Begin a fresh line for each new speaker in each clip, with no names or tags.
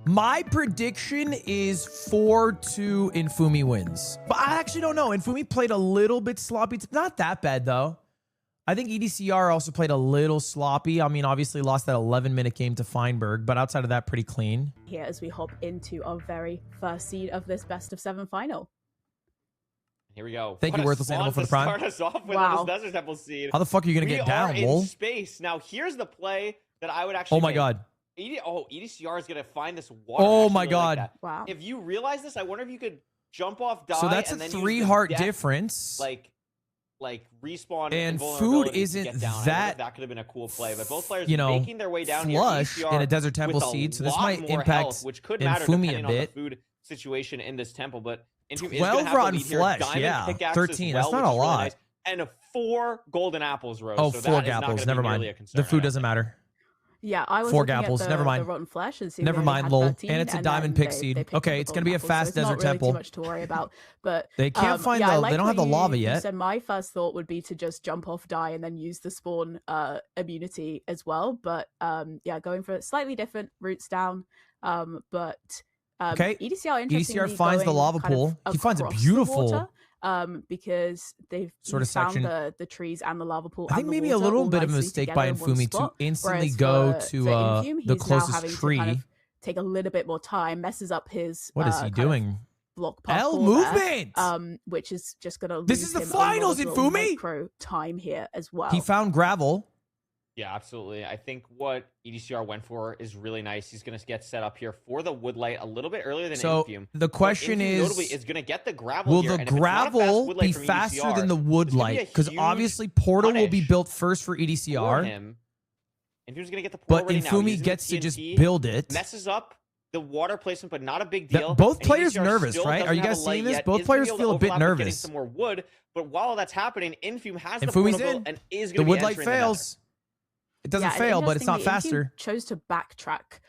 My prediction is 4-2 Infume wins. But I actually don't know. Infume played a little bit sloppy. Not that bad, though. I think EDCR also played a little sloppy. I mean, obviously lost that 11-minute game to Feinberg, but outside of that, pretty clean.
Here as we hop into our very first seed of this best-of-7 final.
Here we go.
Thank you, Worthless Animal, for the prime.
Start us off with
Wow.
this Desert Temple seed.
How the fuck are you going to get down,
in
lol?
space. Now, here's the play that I would actually
Oh my
make.
god.
EDCR is going to find this water.
Oh
actually
my
really
god.
like that.
Wow.
If you realize this, I wonder if you could jump off, die,
So that's a
and then use
3
the
heart
death,
difference.
Like respawn
And
vulnerability
food
to
isn't
get down.
that,
could have been a cool play, but both players
you know,
making their way down
flush
here.
in a Desert
with
Temple
a
seed, so this
lot
might
more
impact
health, which could matter
Infume a
depending on the
bit.
food situation in this temple, but Infume
12 rotten flesh,
Diamond
yeah.
pickaxe
13,
as
that's
well,
not a
which is really
lot.
nice. And 4 golden apples, Rose.
Oh,
so
4
that is not
gapples.
gonna
Never
be
mind.
nearly a concern,
The food
I don't
doesn't
think.
matter.
Yeah, I was
4
looking at
gapples.
the,
Never mind.
the rotten flesh and see
Never
they
mind,
had
lol.
13,
And it's a
and
diamond
then
pick
they
seed.
picked
Okay,
up
it's
the
gonna be a
golden apples,
fast
so it's not
Desert
really
Temple.
Too much to worry about, but
They can't find
yeah,
the. They don't have the lava
You
yet.
said my first thought would be to just jump off, die, and then use the spawn immunity as well. But yeah, going for slightly different routes down. But
Okay.
EDCR
EDCR finds the lava pool. He finds a beautiful
because they've
sort of
found
section.
the trees and the lava pool.
I think
and the
maybe a
water
little
all
bit of a
nicely
mistake
together
by
in one
Infume to
spot,
instantly
whereas
go
for
to
Infume,
the
he's now having
closest
to
tree.
kind of take a little bit more time, messes up his
What is he
kind of
doing?
block
L
parkour
movement.
there, which is just gonna lose
This is the
him a lot
finals,
of little
Infume!
micro time here as well.
He found gravel.
Yeah, absolutely. I think what EDCR went for is really nice. He's going to get set up here for the woodlight a little bit earlier than
So
Infume.
the question
Infume
is,
notably is going to get the gravel
will
here,
the
and if it's not a fast
gravel
woodlight
be
from
faster
EDCR,
than the
there's gonna be
woodlight?
a
Because
huge
obviously Portal will be
punish
built first for
for
EDCR,
him. Infume's going to get the portal
but
ready now,
Infume
using
gets
the
to just
TNT,
build it.
messes up the water placement, but not a big deal.
Both
And
players
EDCR
nervous,
still
right? Are
doesn't
you
have
guys
a light
seeing this?
yet,
Both
is gonna
players
be able
feel
to
a bit
overlap with getting
nervous.
some more wood, but while that's happening, Infume has the
Infume's
portal
in.
built and is
The
going to be
woodlight
entering the nether.
fails. It doesn't
Yeah, and
fail, but it's not
interestingly, Infume
faster.
chose to backtrack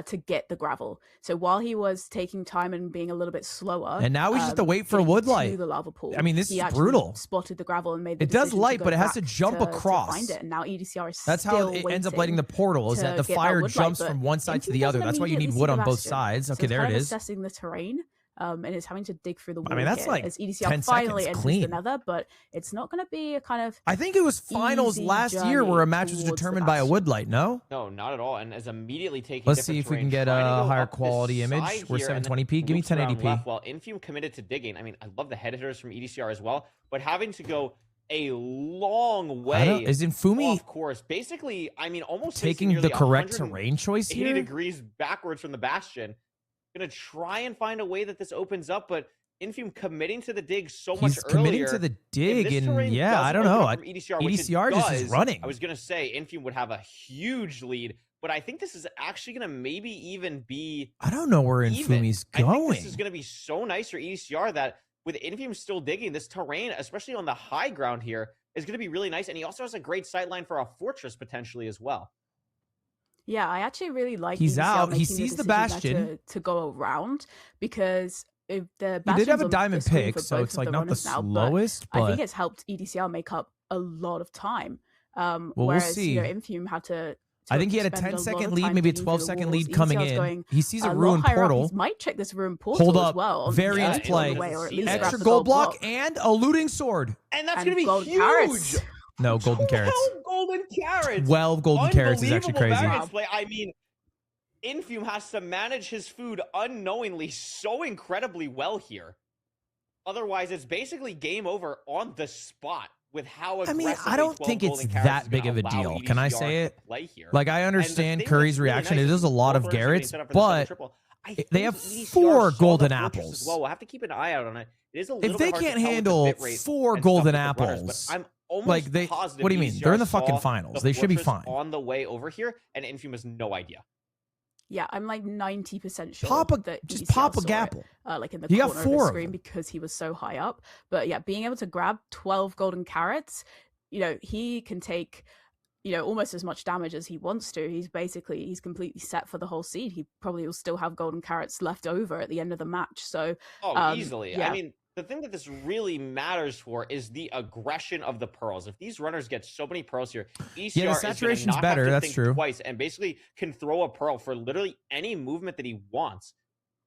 to get the gravel. So while he was taking time and being a little bit slower,
And now he's just to wait for a
getting
woodlight.
to the lava pool,
I mean, this
he
is
actually
brutal.
Spotted the gravel and made the
It does
decision
light,
go
but it has to
back
jump across.
to find it. And now EDCR is
That's how
still
it ends up
waiting
lighting the portal, is
to
that the
get that
fire
woodlight,
jumps
but
from one side to
Infume
the other.
doesn't
That's why you need
immediately
wood
see
on
the
both
bastion.
sides.
So
Okay,
it's
there
kind
it
of
is.
assessing the terrain. And is having to dig through the wall.
I mean, that's
here
like
as
10
EDCR finally
seconds
enters
clean.
the nether, but it's not going to be a kind of
I think it was finals
easy
last year where a
journey
match was
towards the
determined by a
bastion.
woodlight, no?
No, not at all. And is immediately taking.
Let's see
different
if we can
terrain,
get
trying to
a
go
higher
up this
quality image.
side
We're
here, and then
720p. Give me
loops around
1080p.
left while Infume committed to digging. I mean, I love the head hitters from EDCR as well, but having to go a long way
Is Infume
off course, basically, I mean, almost
taking
facing
the
nearly
correct
180
terrain choice here?
degrees backwards from the bastion. Gonna try and find a way that this opens up, but Infume committing to the dig so much
He's committing
earlier.
to the
If
dig,
this
and
terrain
yeah, I
doesn't
don't
open
know.
up from EDCR, which it
EDCR just is
does,
running.
I was gonna say Infume would have a huge lead, but I think this is actually gonna maybe even be
I don't know where
even.
Infume's
I think
going.
this is gonna be so nice for EDCR that with Infume still digging, this terrain, especially on the high ground here, is gonna be really nice. And he also has a great sightline for a fortress potentially as well.
Yeah, I actually really like
He's
EDCR
out. He
making
sees the
decision there
bastion.
to go around, because if the
He did have a
bastions on
diamond
the screen
pick,
for
so
both
it's
of
like
the
not the
runners now, but
slowest,
I think
but
it's helped EDCR make up a lot of time.
we'll
Whereas
see.
you know, Infume had to
I think he had a
spend
10-second
lot of
lead,
time
maybe a
digging through the
12-second
walls.
lead coming
EDCR's
in.
going
He sees a
lot
ruined
higher up.
portal.
He might check this ruined portal
Hold
as
up.
well. on the
Variance
other
play.
way, or at least grab
Extra
the
gold block
block.
and a looting sword.
And that's
And
gonna be
gold
huge.
carrots.
No, golden carrots.
12 golden carrots.
12 golden carrots is actually
Unbelievable
crazy.
variance play. I mean, Infume has to manage his food unknowingly so incredibly well here. Otherwise, it's basically game over on the spot with how
I
aggressively
mean, I don't
12
think it's
golden carrots
that
is
big
gonna
of a
allow
deal. Can I
EDCR
say
to
it?
play here.
Like, I
And the
understand
thing
Curry's
that's really
reaction.
nice
It is a lot of
both players are
Garrett's,
getting set up for the
but
triple. I
they
think
have
EDCR
4
saw the
golden
fortress
apples.
as well. We'll have to keep an eye out on it. It is a little
if
bit
they
hard to
can't
tell with the
handle
bit rate
4
and
golden
stuff with the runners,
apples,
but I'm almost
like they,
positive
what do you mean? They're in the
EDCR
fucking
saw
finals.
the
They should be
fortress
fine.
on the way over here, and Infume has no idea.
Yeah, I'm like 90% sure
Pop a,
that
just
EDCR
pop a
saw it,
gapple.
like in the
You got
corner
4
of
of
the screen
them.
because he was so high up. But yeah, being able to grab 12 golden carrots, you know, he can take, you know, almost as much damage as he wants to. He's completely set for the whole seed. He probably will still have golden carrots left over at the end of the match. So
Oh, easily.
yeah.
I mean, the thing that this really matters for is the aggression of the pearls. If these runners get so many pearls here, ECR is
saturation's
gonna not
better,
have to
that's
think
true.
twice and basically can throw a pearl for literally any movement that he wants,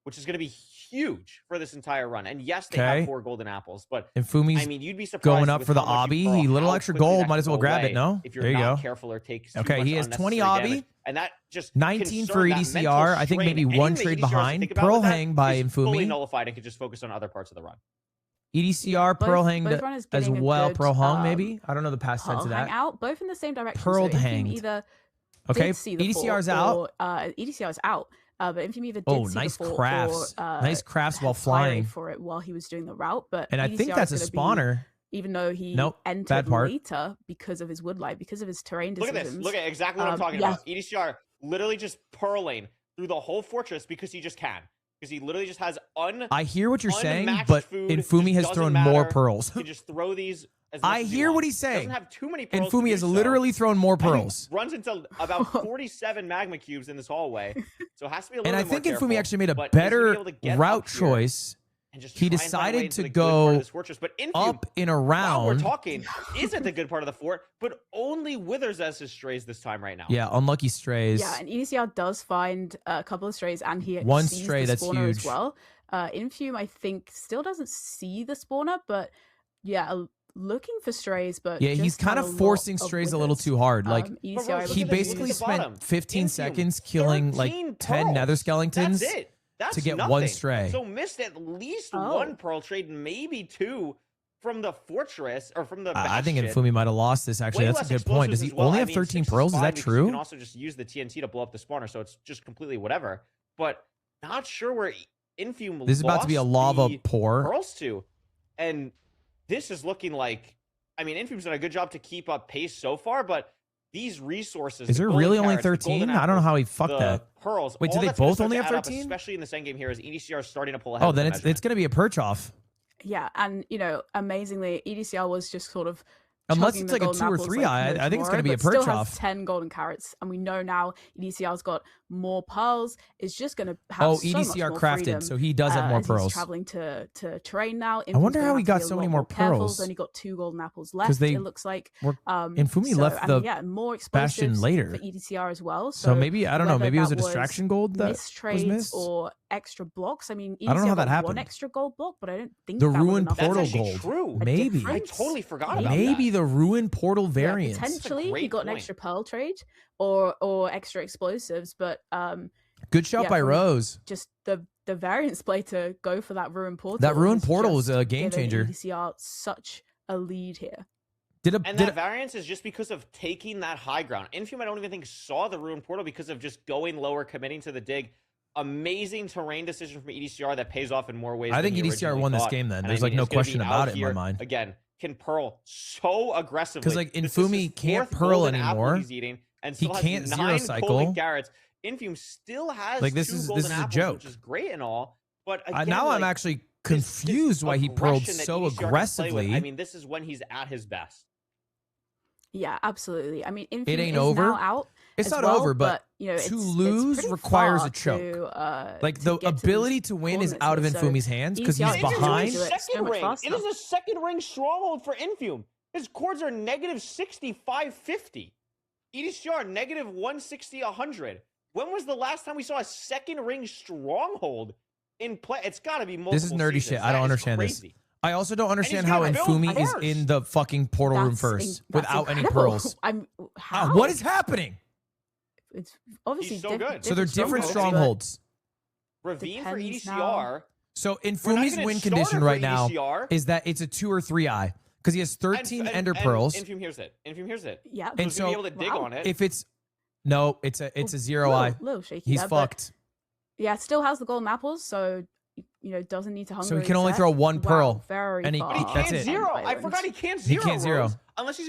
which is going to be huge for this entire run. And yes, they have 4 golden apples, but
And Fumi's
I mean, you'd be surprised
going up
with
for the
how much you
obby.
pearl,
He little
how
extra
quickly
gold.
that
Might
can
as well
go
grab
away
it, no?
if you're
There you
not
go.
careful or takes too
Okay,
much
he has 20
unnecessary
obby.
damage. And that just
19 for
concern, that mental
EDCR. I think
strain,
maybe one
anything that
trade
EDCR has to
behind.
think about
Pearl
with that
hang by
is fully
Infumi.
nullified and could just focus on other parts of the run.
EDCR,
both-
Pearl
both
hanged
runners
as
getting a
well.
good,
Pearl hung, maybe? I don't know the past tense
pearl
of
hang
that.
out, both in the same direction.
Pearled
so Infume
hanged.
either
Okay,
did see the
EDCR's
fort
out.
Or, EDCR's out. But Infume either did
Oh,
see
nice
the fort
crafts.
or,
Nice crafts while
had fire
flying.
for it while he was doing the route. But
And I
EDCR
think that's a
is gonna be,
spawner.
even though he
Nope, bad
entered
part.
later because of his wood light, because of his terrain
Look
decisions.
at this. Look at exactly what I'm talking
yeah.
about. EDCR literally just pearling through the whole fortress because he just can. Because he literally just has
I hear what you're saying,
unmatched
but
food,
Infumi
just
has
doesn't
thrown
matter.
more pearls.
He can just throw these as much
I
as he
hear what
wants.
he's saying.
Doesn't have too many pearls to
Infumi
do
has
so.
literally thrown more
And he
pearls.
runs into about 47 magma cubes in this hallway, so it has to be a little
And I
bit more
think Infumi
careful,
actually made a
but he's gonna be
better
able to get
route
up here
choice.
and just
He
try and find a way
decided
into
to
the good part of
go
this fortress. But Infume,
up and
while we're
around.
talking, isn't the good part of the fort, but only withers as his strays this time right now.
Yeah, unlucky strays.
Yeah, and EDCR does find a couple of strays, and he
One
sees
stray,
the
that's
spawner
huge.
as well. Infume, I think, still doesn't see the spawner, but yeah, looking for strays. But
Yeah, he's
just had
kind
a
of
lot
forcing
of
strays a little
withers.
too hard. Like,
EDCR
But Rose,
able
look
he
at
to
this,
basically
look at the bottom.
spent 15
Infume,
seconds killing like
13
10 nether
pearls.
skeletons.
That's it. That's
to get
nothing.
one stray.
So missed at least
Oh.
one pearl trade, maybe 2 from the fortress or from the
I think
bastion.
Infumi might have lost this, actually.
Way
That's a
less
good point. Does
explosives
he
as well.
only
I
have
mean,
13
6 is
pearls? Is
fine
that
because
true?
You can also just use the TNT to blow up the spawner, so it's just completely whatever. But not sure where Infume
This is about to be a
lost
lava
the
pour.
pearls to. And this is looking like, I mean, Infume's done a good job to keep up pace so far, but these resources.
Is
the
there
golden
really only
carrots, the
13?
golden
I don't know
apples,
how he fucked
the
that.
pearls.
Wait, do
all
they
that's gonna
both
start
only
to
have
add up,
13?
especially in this end game here, as EDCR is starting to pull ahead.
Oh,
of the
then it's
measurement.
going to be a perch off.
Yeah, and amazingly, EDCR was just sort of
Unless
chugging
it's
the
like a
golden
2 or
apples
3
like
eye.
no
I think it's going to
tomorrow,
be a
but still
perch
has
off.
10 golden carrots, and we know now EDCR's got more pearls. Is just going to have
Oh,
so much
EDCR
more
crafted,
freedom,
so he does have more
as
pearls.
He's traveling to terrain now.
I wonder
Infume's
how
gonna
he
have to
got
be a
so
lot
many more
careful.
pearls.
He's only got 2 golden apples
'Cause
left.
they
It looks like.
were- Infumi left the
more
bastion
explosives
later.
for EDCR as well.
So maybe, I don't know,
whether
maybe it was a
that
distraction gold that
missed
was
trades
missed.
or extra blocks. I mean,
I don't know how
EDCR
that
got
happened.
one extra gold block, but I don't think
The
that was
ruined
enough.
That's
portal
actually
gold.
true.
Maybe.
I
difference.
totally forgot about
Maybe
that.
the ruined portal
Yeah,
variant.
potentially he
great
got an
point.
extra pearl trade or extra explosives, but
Good shout
yeah,
by
from
Rose.
just the variance play to go for that ruined portal.
That ruined
has
portal was
just
a game
given
changer.
EDCR such a lead here.
And that variance is just because of taking that high ground. Infume, I don't even think saw the ruined portal because of just going lower, committing to the dig. Amazing terrain decision from EDCR that pays off in more ways.
I
than
think
he
EDCR
originally
won this
thought.
game then.
And
There's
I
like
mean,
no
it's gonna
question
be
about
out
it in
here,
my mind.
Again, can pearl so aggressively.
Because like
This is his
Infumi can't
4th
pearl
golden apple
anymore.
He's eating, and
He
still has
can't
9
zero cycle.
golden carrots. Infume still has
Like, this
2
is-
golden
this is a
apples,
joke.
which is great and all. But again,
Now I'm
like,
actually
this
confused why he pearled
aggression that
so
EDCR can play with,
aggressively.
I mean, this is when he's at his best.
Yeah, absolutely. I mean, Infume
ain't
is
over.
now out.
It's
as
not
well,
over, but
it's
to lose
pretty
requires
far
a choke.
to
like
to
the
get to
ability
these
to win is
tournaments
out of
here. So
Infumi's hands because
EDCR
he's
is really
behind.
do it so much faster.
It is a second ring stronghold for Infume. His cords are negative 6550. EDCR negative 160 100. When was the last time we saw a second ring stronghold in play? It's got to be multiple.
This is nerdy
seasons.
shit. I
That
don't
is
understand this.
crazy.
I also don't understand
he's
how
gonna build
Infumi is
first.
in the fucking portal room first
That's
without any
incredible.
pearls.
How?
What is happening?
It's obviously
He's so good.
So they're different
strongholds,
but
Ravine for
depends
EDCR.
So
We're not
Infumi's
even
win
at
condition
starter
right
for
now
EDCR.
is that it's a 2 or 3 eye because he has 13 ender pearls.
Infume hears it. Infume hears it.
Yeah.
So
And
he's gonna be
so-
able to dig
Wow.
on it.
If it's no, it's a 0 eye.
Little shaky
He's
there, but
fucked.
yeah, still has the golden apples, so doesn't need to hunger.
So he can only throw 1 pearl.
Very
and he-
far.
But he
That's
can't
it.
zero. I
Island.
forgot he can't
He
zero.
can't zero.
Rose, unless he's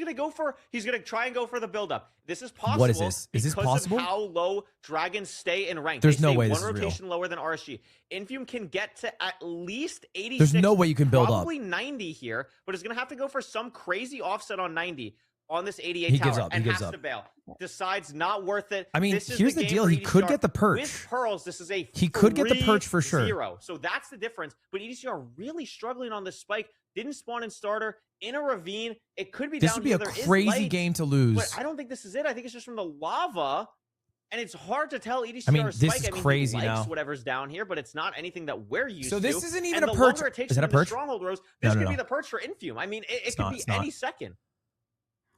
gonna try and go for the buildup. This is possible.
What is this? Is this
because
possible?
Of how low dragons stay in rank.
There's
They
no
stay
way
one
this is real.
rotation lower than RSG. Infume can get to at least 86.
There's no way you can build up.
Probably 90 here, but it's gonna have to go for some crazy offset on 90. on this 88
He
tower
gives up.
and
He gives
has
up.
to bail. Decides not worth it.
I mean,
This is
here's the
game
deal.
for
He could
EDCR.
get the perch.
With pearls, this is a
He could get the perch for sure.
3-0. So that's the difference. But EDCR really struggling on this spike. Didn't spawn in starter in a ravine. It could be
This
down
would be
here.
a
There is
crazy
light,
game to lose.
But I don't think this is it. I think it's just from the lava. And it's hard to tell EDCR
I mean, this
spike.
is
I mean,
crazy
he likes
now.
whatever's down here, but it's not anything that we're used to.
So this isn't even
and
a
the
perch.
longer it takes
Is that a
him to
perch?
Stronghold Rose, this
No,
could
no.
be the perch for Infume. I mean, it could
not,
be
it's not.
any second.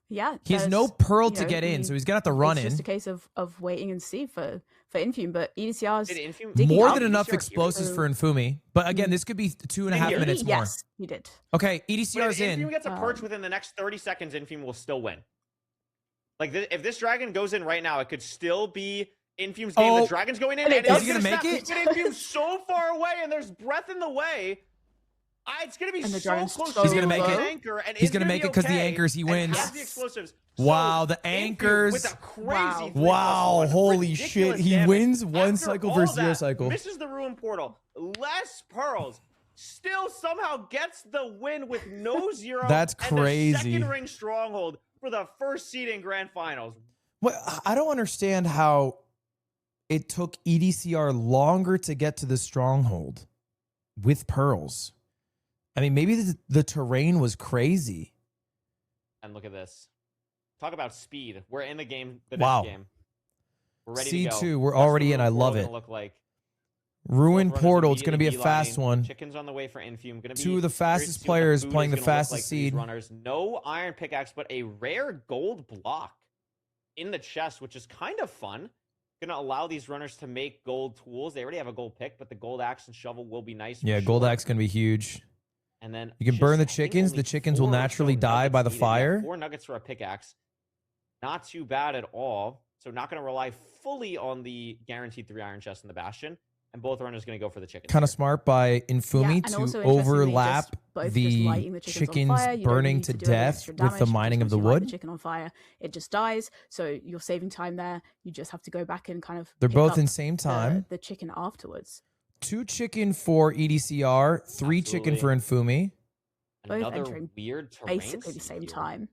Yeah,
He has
there's,
no pearl to
you know,
get in,
he-
so he's gonna have to run
it's
in.
just a case of waiting and see for Infume, but EDCR's
Did Infume
digging
More
up.
than enough
EDCR hear
explosives
it?
for Infume. But again, this could be 2.5
hear it?
minutes more.
Yes, he did.
Okay,
But
EDCR's
if Infume
in.
gets a perch within the next 30 seconds, Infume will still win. Like, if this dragon goes in right now, it could still be Infume's game.
Oh.
The dragon's going in,
And it
and
does.
it's
Is he gonna
snap.
make it?
But Infume's so far away, and there's breath in the way. It's going to be
And the
so
dragon's
close
so
to
He's gonna make
the
it.
anchor, and
He's
it's
gonna
be
make it 'cause the
okay,
anchors, he
and
wins.
has the explosives.
Wow, the
Infume
anchors.
With a crazy
Wow.
3+1,
Wow, holy shit.
ridiculous
He
damage.
wins one
After
cycle
all
versus zero
that,
cycle.
Misses the ruin portal. Less pearls. Still somehow gets the win with no zero.
That's
And
crazy.
the second ring stronghold for the first seed in grand finals.
What, I don't understand how it took EDCR longer to get to the stronghold with pearls. I mean, maybe the terrain was crazy.
And look at this. Talk about speed. We're in the game. The
Wow.
next game. We're ready to go.
C2, we're
What's the
already in.
ruin
I
portal
love
gonna
it.
Look like?
Ruin
Both runners
Portal, it's going to be a
immediately
fast
beelining.
one.
Chickens on the way for Infume. Gonna be
Two of the
curious to
fastest
see what
players
food
playing
is
the
gonna look
fastest
like for these
seed.
Runners. No iron pickaxe, but a rare gold block in the chest, which is kind of fun. Going to allow these runners to make gold tools. They already have a gold pick, but the gold axe and shovel will be nice.
Yeah,
for
gold
sure.
axe going to be huge.
And then
You can
just,
burn the
I think,
chickens.
only
The chickens will
4 or so
naturally die by the
nuggets needed. Yeah,
fire.
4 nuggets for a pickaxe. Not too bad at all. So not going to rely fully on the guaranteed 3 iron chest in the bastion. And both runners going to go for the chickens.
Kind of
here.
smart by Infumi
and also
to
interestingly,
overlap
just both just
the
lighting the chickens on
chickens
fire. You don't
burning
need
to
do any
death
extra
with the
damage,
mining of
because
the
once you light
wood.
the chicken on fire, it just dies. So you're saving time there. You just have to go back and kind of.
They're
pick
both
up
in same time.
the chicken afterwards.
2 chicken for EDCR, 3 chicken for Infumi.
Both
Another
entering
weird terrain
Basically the
seed
same
here.
time.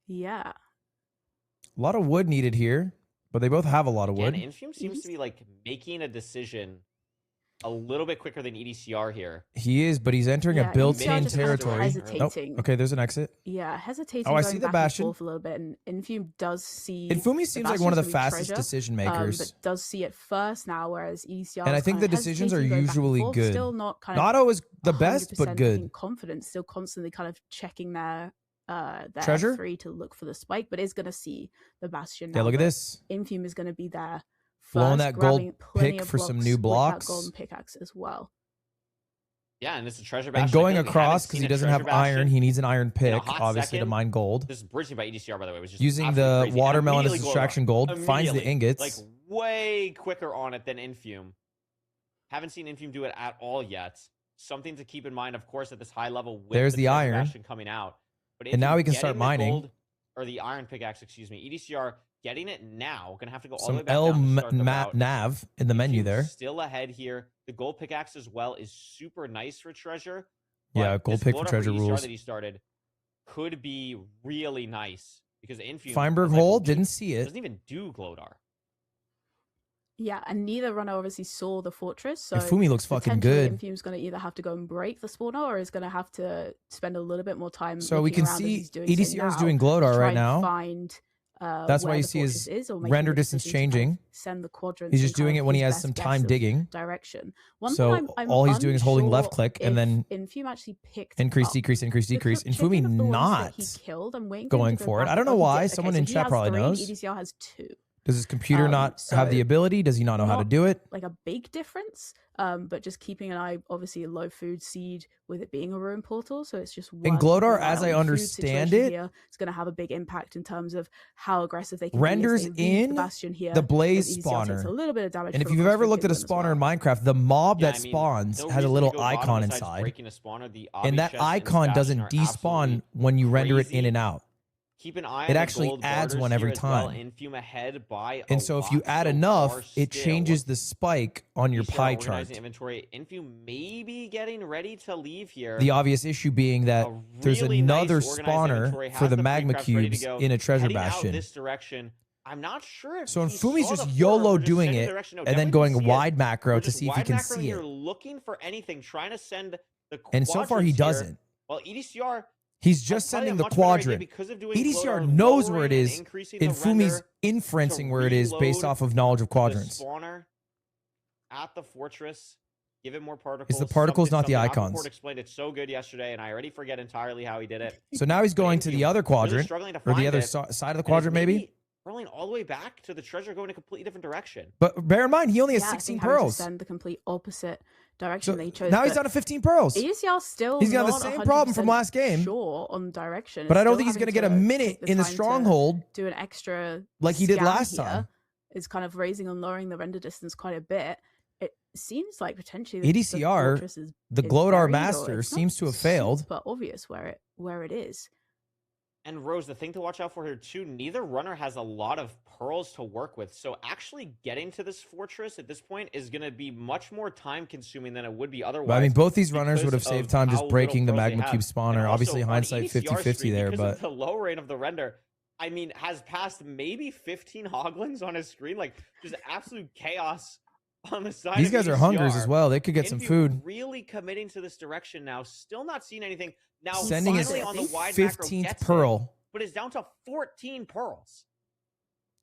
Yeah.
A lot of wood needed here, but they both have a lot of
Again,
wood.
Infume seems to be like making a decision a little bit quicker than EDCR here.
He is, but he's entering
Yeah,
a built-in
EDCR just kind of
territory.
hesitating.
Oh, okay, there's an exit.
Yeah, hesitating.
Oh, I
going
see the
back
bastion.
and forth a little bit, and Infume does see.
Infumi seems like one of the
bastion's gonna be
fastest
treasure,
decision makers.
but does see it first now, whereas ECR.
And I think the decisions are usually good.
Still not kind of
Notto is the best,
100%
but good.
being confident, still constantly kind of checking their
Treasure?
F3 to look for the spike, but is going to see the bastion.
Yeah,
now
look at
that
this.
Infume is going to be there.
Blowing
first,
that gold
grabbing plenty
pick
of
for some
blocks
new
with that
blocks.
golden pickaxe as well.
Yeah, and this is a treasure bastion.
And
I feel
going
like we
across,
haven't
because
seen
he
a
doesn't
treasure
have iron,
bastion
he needs an iron
in a
pick,
hot
obviously, to
second.
mine gold.
This is bridging by EDCR, by the way, was just
Using
absolutely
the
crazy. And
watermelon as
immediately
distraction
glowed
gold,
up.
finds the
Immediately.
ingots.
Like way quicker on it than Infume. Haven't seen Infume do it at all yet. Something to keep in mind, of course, at this high level. With
There's the
treasure
iron.
bastion coming out. But
And now
Infume
he can start
getting the
mining.
gold- or the iron pickaxe, excuse me. EDCR getting it now. Gonna have to go all the way
Some
back
L
down to start the route.
nav in the menu
Infume
there.
Still ahead here. The gold pickaxe as well is super nice for treasure.
Yeah,
but
gold
this
pick for
load up
treasure
EDCR
rules.
that he started could be really nice because Infume
Feinberg
was like,
hole, didn't see it.
doesn't even do Glodar.
Yeah, and neither runner obviously saw the fortress. So
Infumi looks fucking
potentially
good.
Infume's going to either have to go and break the spawner, or is going to have to spend a little bit more time.
So we
looking
can
around as
see
he's doing
EDCR is
so
doing
now to
Glodar
try
right
and
now.
Find,
That's why
where
you
the
see his
fortress is, or making
render
the
distance
decision to kind of
changing.
Send the quadrants.
He's
in
just doing
kind
it
of
when he
his
has some
best
time
guess of
digging.
Direction. One
So
thing I'm
all he's doing is holding left
unsure
click and
if
then
Infume actually picked
increase,
up
decrease, increase,
the
decrease.
chicken
Infumi
of thorns that
not
he killed. I'm waiting for him
going
to go
for it.
back.
I don't know
Oh, he
why.
did. Okay,
Someone
so
in
he
chat
has
probably
3,
knows.
EDCR has 2.
Does his computer not have the
so
ability? Does he not know how to
not
do it?
like a big difference, but just keeping an eye, obviously a low food seed with it being a ruin portal, so it's just
In
one
Glodar,
eye
as
on
I
the food
understand
situation
it,
here. It's going to have a big impact in terms of how aggressive they can
renders
be as they leave
in
the bastion here.
the blaze
as EDCR takes
spawner.
a little bit of damage
And if
from
you've ever looked at a
Constricted
spawner
as
in
well.
Minecraft, the mob
Yeah,
that
I mean,
spawns
no
has a
reason
little
to go bottom
icon
besides
inside.
breaking a spawner. The
And
obby
that
chest and
icon
bastion
doesn't
are
despawn
absolutely
when you render it in
crazy.
and out.
Keep an eye on
It
the
actually
gold
adds
barters
one every
here as well.
time.
Infume ahead by
And
a
so if you
lot
add
so
enough,
far
it
still.
changes the spike on your
ECR
pie
organizing
chart.
Inventory. Infume may be getting ready to leave here.
The obvious issue being that
A
there's
really
another
nice organized inventory,
spawner
has
for the
the
magma
pre-craps ready to
cubes
go,
in a treasure
heading out
bastion.
this direction. I'm not sure if
So
he
Infume's
saw
just
the
YOLO
portal or just
doing
sending
it
direction. No,
and then
definitely
going
didn't see it.
wide macro
We're
to
just
see if he
wide
can
macroing
see
here,
it.
looking for anything, trying to send the
And so far he
quadrants here.
doesn't.
Well, EDCR
He's
has
just
probably
sending
a
the
much better idea
quadrant.
because of doing
EDCR
Lowkey,
knows where
lowering
it
and
is.
increasing the
Infume's
render
inferencing
to
where it is based
reload
off of knowledge of
the
quadrants.
spawner at the fortress. Give it more particles.
It's the particles, not the icons.
Aquacorde explained it so good yesterday, and I already forget entirely how he did it.
So now he's going to the other quadrant,
struggling to
or the
find
other
it,
side of the
and is
quadrant, maybe.
rolling all the way back to the treasure, going a completely different direction.
But bear in mind, he only has
Yeah, I
16
think having to
pearls.
send the complete opposite direction
So
they chose.
now he's
but
down to 15 pearls.
EDCR still
He's got the
not
same problem from
100%
last game.
Sure on direction.
But I don't
Still
think he's
having
going to get a
take
minute in the
time to
stronghold
do an extra
like he did
scan
last
here.
time.
Is kind of raising and lowering the render distance quite a bit. It seems like potentially
EDCR,
fortress is
Glodar
buried, or
Master,
it's not
seems to have failed.
But obvious where it is.
And Rose, the thing to watch out for here too, neither runner has a lot of pearls to work with. So actually getting to this fortress at this point is going to be much more time consuming than it would be otherwise.
But I mean, both these runners
because
would have saved
of
time
how
just breaking the
little pearls they
magma
have.
cube spawner.
And
Obviously,
also, on
hindsight
EDCR
50-50
screen,
there,
because
but
of the low rate of the render, I mean, has passed maybe 15 hoglins on his screen. Like, just absolute chaos on the side
these
of
guys are
EDCR.
hungers as well. They could get some
Infume
food.
really committing to this direction now. Still not seeing anything. Now,
Sending his
finally on the wide macro
15th
gets it,
pearl.
but it's down to 14 pearls.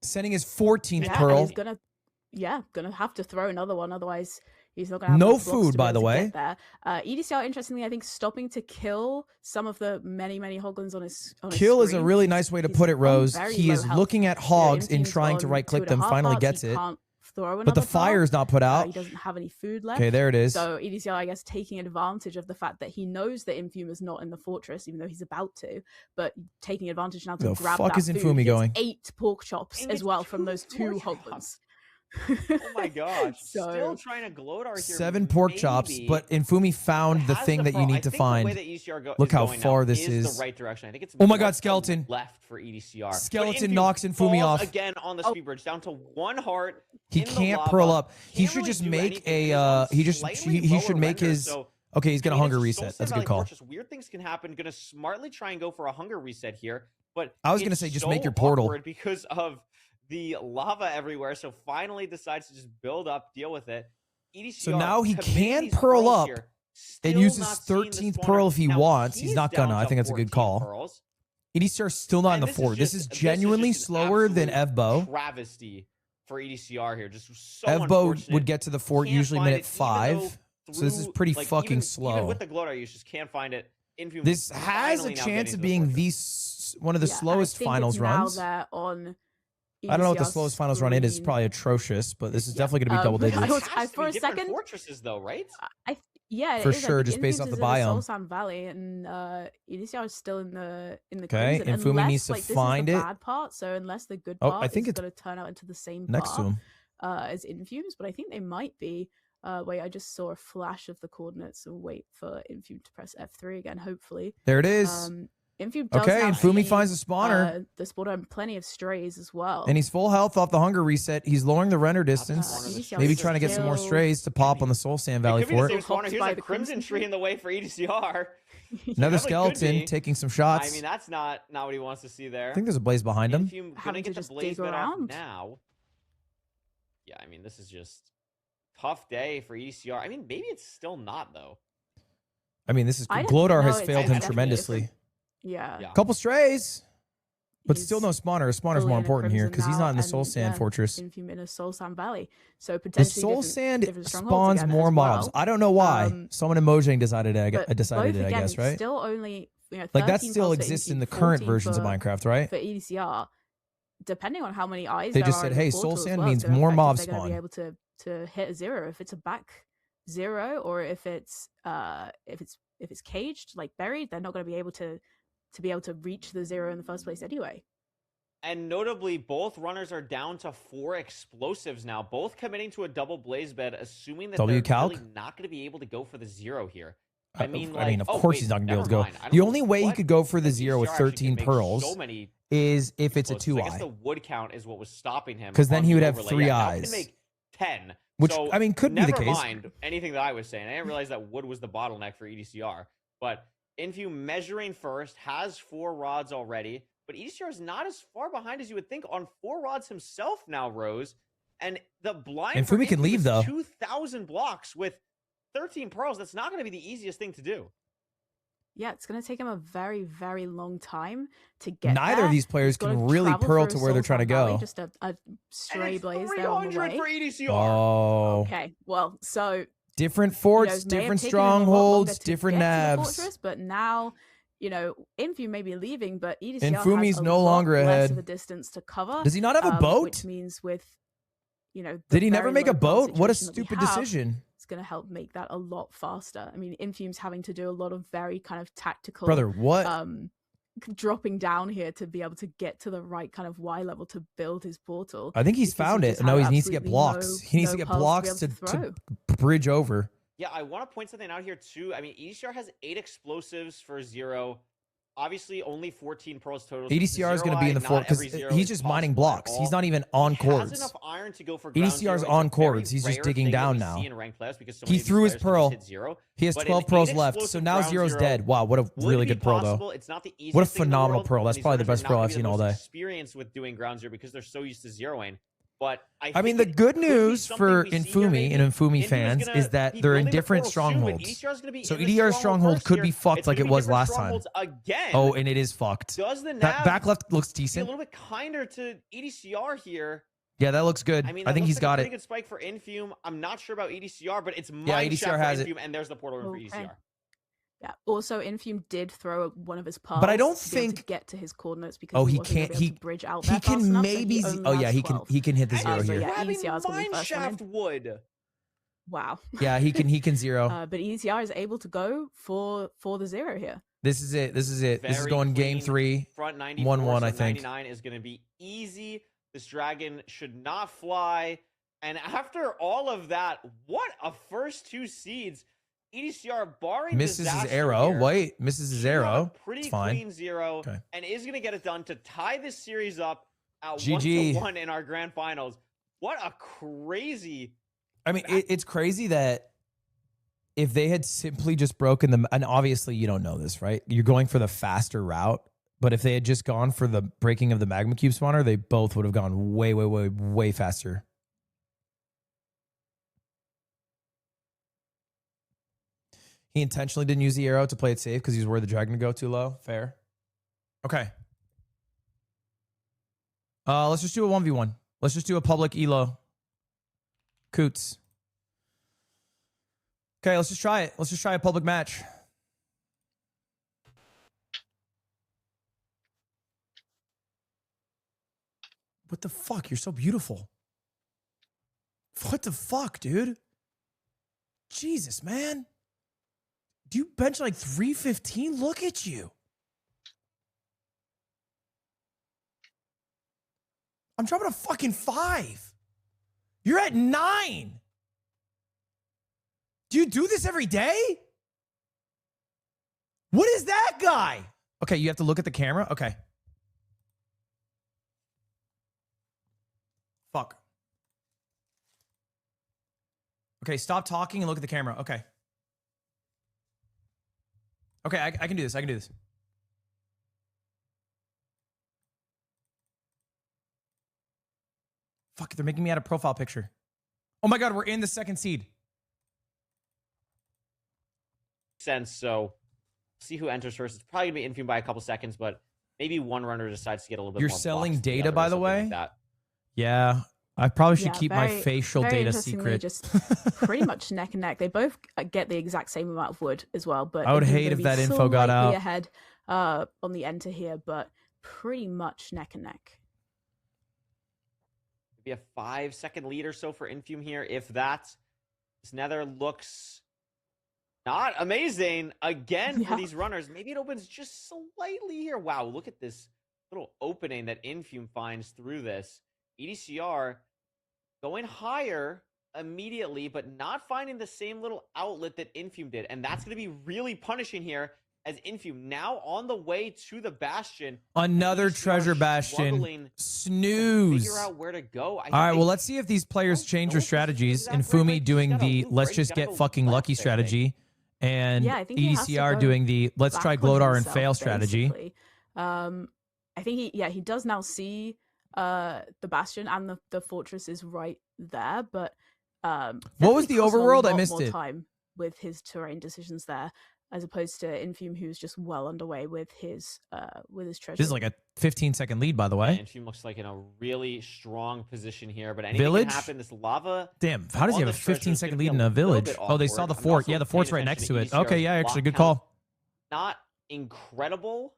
Sending his 14th
Yeah,
pearl.
he's gonna have to throw another one, otherwise he's not gonna have
No
enough blocks
food,
to be
by
able
the
to
way.
get there. EDCR, interestingly, I think stopping to kill some of the many hoglins on his
Kill is a
screen.
really nice way to
He's
put it,
on
Rose.
very
He
low
is
health.
looking at
You know,
hogs and
Infume's
trying to
on
right click
2.5
them. Finally
hearts,
gets
he
it.
can't throw
But the
another part.
fire's not put out.
He doesn't have any food left.
Okay, there it is.
So EDCR, I guess, taking advantage of the fact that he knows that Infume is not in the fortress, even though he's about to, but taking advantage now to
The
grab
fuck
that
is
food.
Infume
He gets
going?
8 pork chops
And
as
gets
well from
2
those 2
pork
hoglins.
chops. Oh my gosh.
So-
Still trying to Glodar here.
7 pork chops,
maybe,
but Infume found the
has
thing that you
pearl.
need
I
to
think
find.
The way that EDCR
Look
is
how
going now
far this
is
is.
the right direction. I think it's
Oh my
more
God,
to the
Skeleton.
left for EDCR. But
Skeleton
Infume
knocks Infume
falls
off.
again on the speed bridge, down to 1 heart.
He
in the
can't
lava.
pearl up. He
Can't
should
really
just
do
make
anything. He's
a
on
he
slightly
should
lower
make
render,
his
so
okay, he's gonna hunger
it's
reset.
Soul
That's a
Valley
good call.
Fortress. Weird things can happen. Gonna smartly try and go for a hunger reset here, but
I was gonna
it's
say just
so
make your portal.
awkward because of the lava everywhere. So finally decides to just build up, deal with it. EDCR
So now he
committing
can
these
pearl
pearls
up
here,
and
still
use his
not seeing the
13th
spawner.
pearl if he
Now,
wants. He's not
down
gonna. I
to
think that's a good
14
call.
pearls.
EDCR's still not in
And
the
this is
fort. This
just-
is
this
genuinely
just an
slower than
absolute
Evbo.
Travesty for EDCR here. Just so
Evbo
unfortunate.
would get to the fort
Can't
usually
find
minute
it, even
5.
though
So this is
through,
pretty
like,
fucking
even
slow.
with the Glodar use, just can't find it. Infume
This has
finally
a
now
chance
getting
of
to
being
fortress.
one of the
Yeah,
slowest
I think
finals
it's
runs.
Now they're on
I don't know what the
EDCR
slowest finals run it is.
screen.
Probably atrocious, but this is
Yeah.
definitely going to be double
I
digits.
was-
It has to
for
be
a
different
second-
fortresses though, right?
Yeah, it
For
is. I
sure,
think
just based off
Infume's
the
is in
biome.
Soul Sand Valley, and EDCR is still in the
Okay,
Crimson.
Infume
Unless,
needs to
like, this
find
is the
it.
bad part, so unless the good
Oh,
part
I think
is
it's
going to turn out into the same
next to
part
him.
as Infume's, but I think they might be. Wait, I just saw a flash of the coordinates, and wait for Infume to press F3 again. Hopefully,
There it is.
Infume does
Okay,
have
Infume finds the spawner.
the spawner and plenty of strays as well.
And he's full health off the hunger reset. He's lowering the render distance.
EDCR
Maybe
is
trying to get some more
still-
strays to pop on the Soul Sand Valley
It could be the
fort.
same spawner.
Hopped
Here's
by
a
the
crimson
Crimson
tree in the way for EDCR.
Another
Definitely could
skeleton
be.
taking some shots.
I mean, that's not what he wants to see there.
I think there's a blaze behind him.
Infume gonna
Having to
get the
just
blaze
dig
bed off
around.
now. Yeah, I mean, this is just tough day for EDCR. I mean, maybe it's still not though.
I mean, this is
I don't
Glodar
know,
has
it's
failed him
definitely
tremendously.
Yeah.
Yeah.
Couple strays, but
He's
still no spawner. A spawner's
fully
more
in a
important here
Crimson
because he's
now,
not in the
and,
Soul Sand
yeah,
Fortress.
Infume in a Soul Sand Valley, so
The
potentially
Soul
different,
Sand
different strongholds
spawns
again
more
as
mobs.
well.
I don't know why. Someone emojing decided it.
But
Decided
both,
it. I
again,
guess right.
Still only
Like that
13
still
pearls for
exists in
Infume,
the current
14
versions of
for-
Minecraft, right?
For EDCR, depending on how many eyes
They
there
just
are
said,
in the
"Hey,
portal
Soul
as
Sand
well,
means
it's gonna
more
affect if
mob
they're gonna
spawn."
be able to hit a 0 if it's a back 0, or if it's caged, like buried, they're not going to be able to reach the 0 in the first place anyway.
And notably, both runners are down to 4 explosives now, both committing to a double blaze bed, assuming that
W
they're
calc?
really not going to be able to go for the 0 here. I mean,
of course he's not gonna be able to go. The only way he could go for the 0 with 13 pearls is if it's a 2
I guess the
eye.
would count is what was stopping him.
Because then
on
he
the
would have
overlay.
3
Now he
eyes.
can make 10.
Which,
So
I mean, could be the
never
case.
mind anything that I was saying. I didn't realize that wood was the bottleneck for EDCR. But Infume measuring first, has 4 rods already. But EDCR is not as far behind as you would think on 4 rods himself now, Rose. And the blind
And
for
Fumi can
Infume
leave,
is
though.
2,000 blocks with 13 pearls. That's not going to be the easiest thing to do.
Yeah, it's going to take him a very, very long time to get
Neither
there.
of these players
He's gotta
can really
travel
pearl
through
to where they're trying to
Sultan Valley,
go.
Just a
And
stray
it's
blaze there on the
300
way.
for EDCR.
Oh.
Okay, well, so
Different
you know,
forts,
may have
different
taken him a lot longer
strongholds,
to
different
get to the
navs.
fortress, but now, you know, Infume may be leaving, but EDCR
Infume's
has a
no
lot
longer
less
ahead.
of a distance to cover.
Does he not have a boat?
Which means with, you know, the
Did he never
very
make a
low ground
boat? What a
situation that we
stupid
have,
decision.
it's going to help make that a lot faster. I mean, Infume's having to do a lot of very kind of tactical
Brother, what?
dropping down here to be able to get to the right kind of Y level to build his portal.
I think he's
because
found
he
it.
just
No,
had
he needs to get
absolutely
blocks. He needs to get
pearls
blocks
be able
to
throw.
bridge over.
Yeah, I want to point something out here too. I mean, EDCR has 8 explosives for 0. Obviously, only 14 pearls total. so
EDCR is going to be in the
not
fort because
every zero
he's
is
just mining
possible at
blocks.
all.
He's not even on
He has
cords.
enough iron to go for ground
EDCR
zero.
is
It's a
on
very
cords. He's just
rare
digging
thing that
down
we
now.
see in ranked playoffs because so
He
many of these
threw his
players can
pearl.
just hit 0.
He has
But
12
an
pearls
8
left. So
explosive
now
ground
Zero's
zero
dead. Wow, what a
would
really
be
good pearl, though.
possible. It's not the easiest
What a
thing in the
phenomenal
world,
pearl. That's
and these
probably the
runners
best
are
pearl
not
I've
gonna be
seen
the
all
most
day.
experienced with doing ground zero because they're so used to zeroing. But
I mean, the
think
good
it could be
news
something
for
we see here,
Infume
maybe.
and Infume
Infume
fans
gonna
is that
be
they're in
building the
different
portal soon, but
strongholds.
EDCR is gonna be
So
in the
EDR's stronghold
first
could
here.
be fucked
It's
like
gonna
it
be
was
different
last time.
strongholds again.
Oh, and it is fucked.
Does the
That
nav
back left looks
be a
decent.
little bit kinder to EDCR here?
Yeah, that looks good.
I mean,
I think
looks
he's
like
got
a pretty
it.
good spike for Infume. I'm not sure about EDCR, but it's
Yeah,
mine
EDCR
shot
has
for
it.
Infume, and there's the portal room for
Okay.
EDCR.
Yeah. Also, Infume did throw one of his pearls.
But I don't
to be able to
think-
get to his coordinates because
Oh, he
wasn't gonna
can't.
be able
He
to bridge out
he
there fast
can
enough, so
maybe.
he only
Oh yeah,
has
he
12.
can hit the
And
0
he's
so
here.
yeah,
grabbing
EDCR's gonna be
mine
first one in.
shaft wood.
Wow.
Yeah, he can 0.
But EDCR is able to go for the 0 here.
This is it. This is it. This is
Very
going game
clean
3.
Front 94,
1-1,
so
I think.
99 is going to be easy. This dragon should not fly. And after all of that, what a first 2 seeds. EDCR barring
Misses his
disaster
arrow.
here,
Wait, misses his
should have a
arrow.
Pretty
It's fine.
clean 0,
Okay.
and is going to get it done to tie this series up at
GG.
1-1 in our grand finals. What a crazy.
I mean, it's crazy that if they had simply just broken them, and obviously you don't know this, right? You're going for the faster route, but if they had just gone for the breaking of the magma cube spawner, they both would have gone way, way, way, way faster. He intentionally didn't use the arrow to play it safe because he was worried the dragon would go too low. Fair. Okay. Let's just do a 1v1. Let's just do a public elo. Coots. Okay, let's just try it. Let's just try a public match. What the fuck? You're so beautiful. What the fuck, dude? Jesus, man. Do you bench like 315? Look at you. I'm dropping a fucking 5. You're at 9. Do you do this every day? What is that guy? Okay, you have to look at the camera? Okay. Fuck. Okay, stop talking and look at the camera. Okay. Okay, I can do this. I can do this. Fuck, they're making me add a profile picture. Oh my God, we're in the second seed.
Sense. So see who enters first. It's probably gonna be Infume by a couple seconds, but maybe one runner decides to get a little bit
You're
more
selling
blocks than
data,
other or
by the
something
way?
like that.
Yeah, I probably should
Yeah,
keep my
very-
facial
very
data
interestingly,
secret.
just pretty much neck and neck. They both get the exact same amount of wood as well, but
I would
Infume's
hate
gonna
if
be
that info got
slightly
out.
ahead on the enter here, but pretty much neck and neck.
Maybe a 5-second lead or so for Infume here. If that, this Nether looks not amazing again for
Yeah.
these runners. Maybe it opens just slightly here. Wow, look at this little opening that Infume finds through this. EDCR going higher. immediately, but not finding the same little outlet that Infume did. And that's going to be really punishing here as Infume now on the way to the Bastion.
Another
EDCR
treasure Bastion.
struggling to
Snooze.
figure out where to go.
All right, well, let's see if these players change their strategies. Infume doing the let's just get fucking lucky strategy. And
Yeah, I think he has to
EDCR
go
doing the let's try
back on
Glodar and
himself,
fail strategy.
basically. I think he does now see the Bastion and the fortress is right there, but
What was
definitely
the
costs a
overworld? I
lot
missed
more
it.
time with his terrain decisions there, as opposed to Infume, who's just well underway with his treasure.
This is like a 15-second lead, by the way.
Infume looks like in a really strong position here, but anything
Village?
can happen. This lava.
Damn, how does he
on
have a
the treasure is
15-second
gonna be
lead in
a
a
little
village?
bit
Oh, they saw
awkward.
the
I'm
fort.
also
Yeah, the fort's
paying
right next
attention
to it.
EDCR's
Okay, yeah,
block
actually, good
count.
call.
Not incredible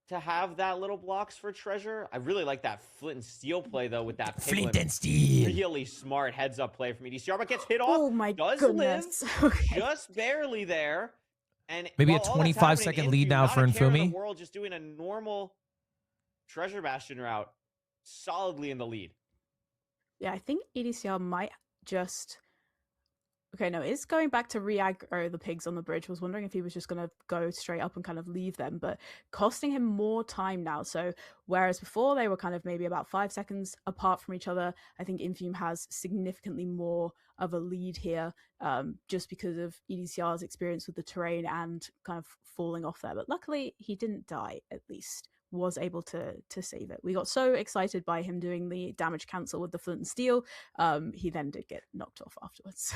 to have that little blocks for treasure. I really like that flint and steel play though with that
Flint
Piglin.
and steel.
Really smart heads up play from EDCR, but gets hit off.
Oh my
does
goodness.
live
Okay.
just barely there. And
Maybe a
while all that's
25-second
happening,
lead now
not
for
a care in the
Infume.
world, just doing a normal treasure bastion route, solidly in the lead.
Yeah, I think EDCR might just. Okay, no, it's going back to re-aggro the pigs on the bridge. Was wondering if he was just going to go straight up and kind of leave them, but costing him more time now. So whereas before they were kind of maybe about 5 seconds apart from each other, I think Infume has significantly more of a lead here, just because of EDCR's experience with the terrain and kind of falling off there. But luckily, he didn't die, at least. Was able to save it. We got so excited by him doing the damage cancel with the flint and steel. He then did get knocked off afterwards.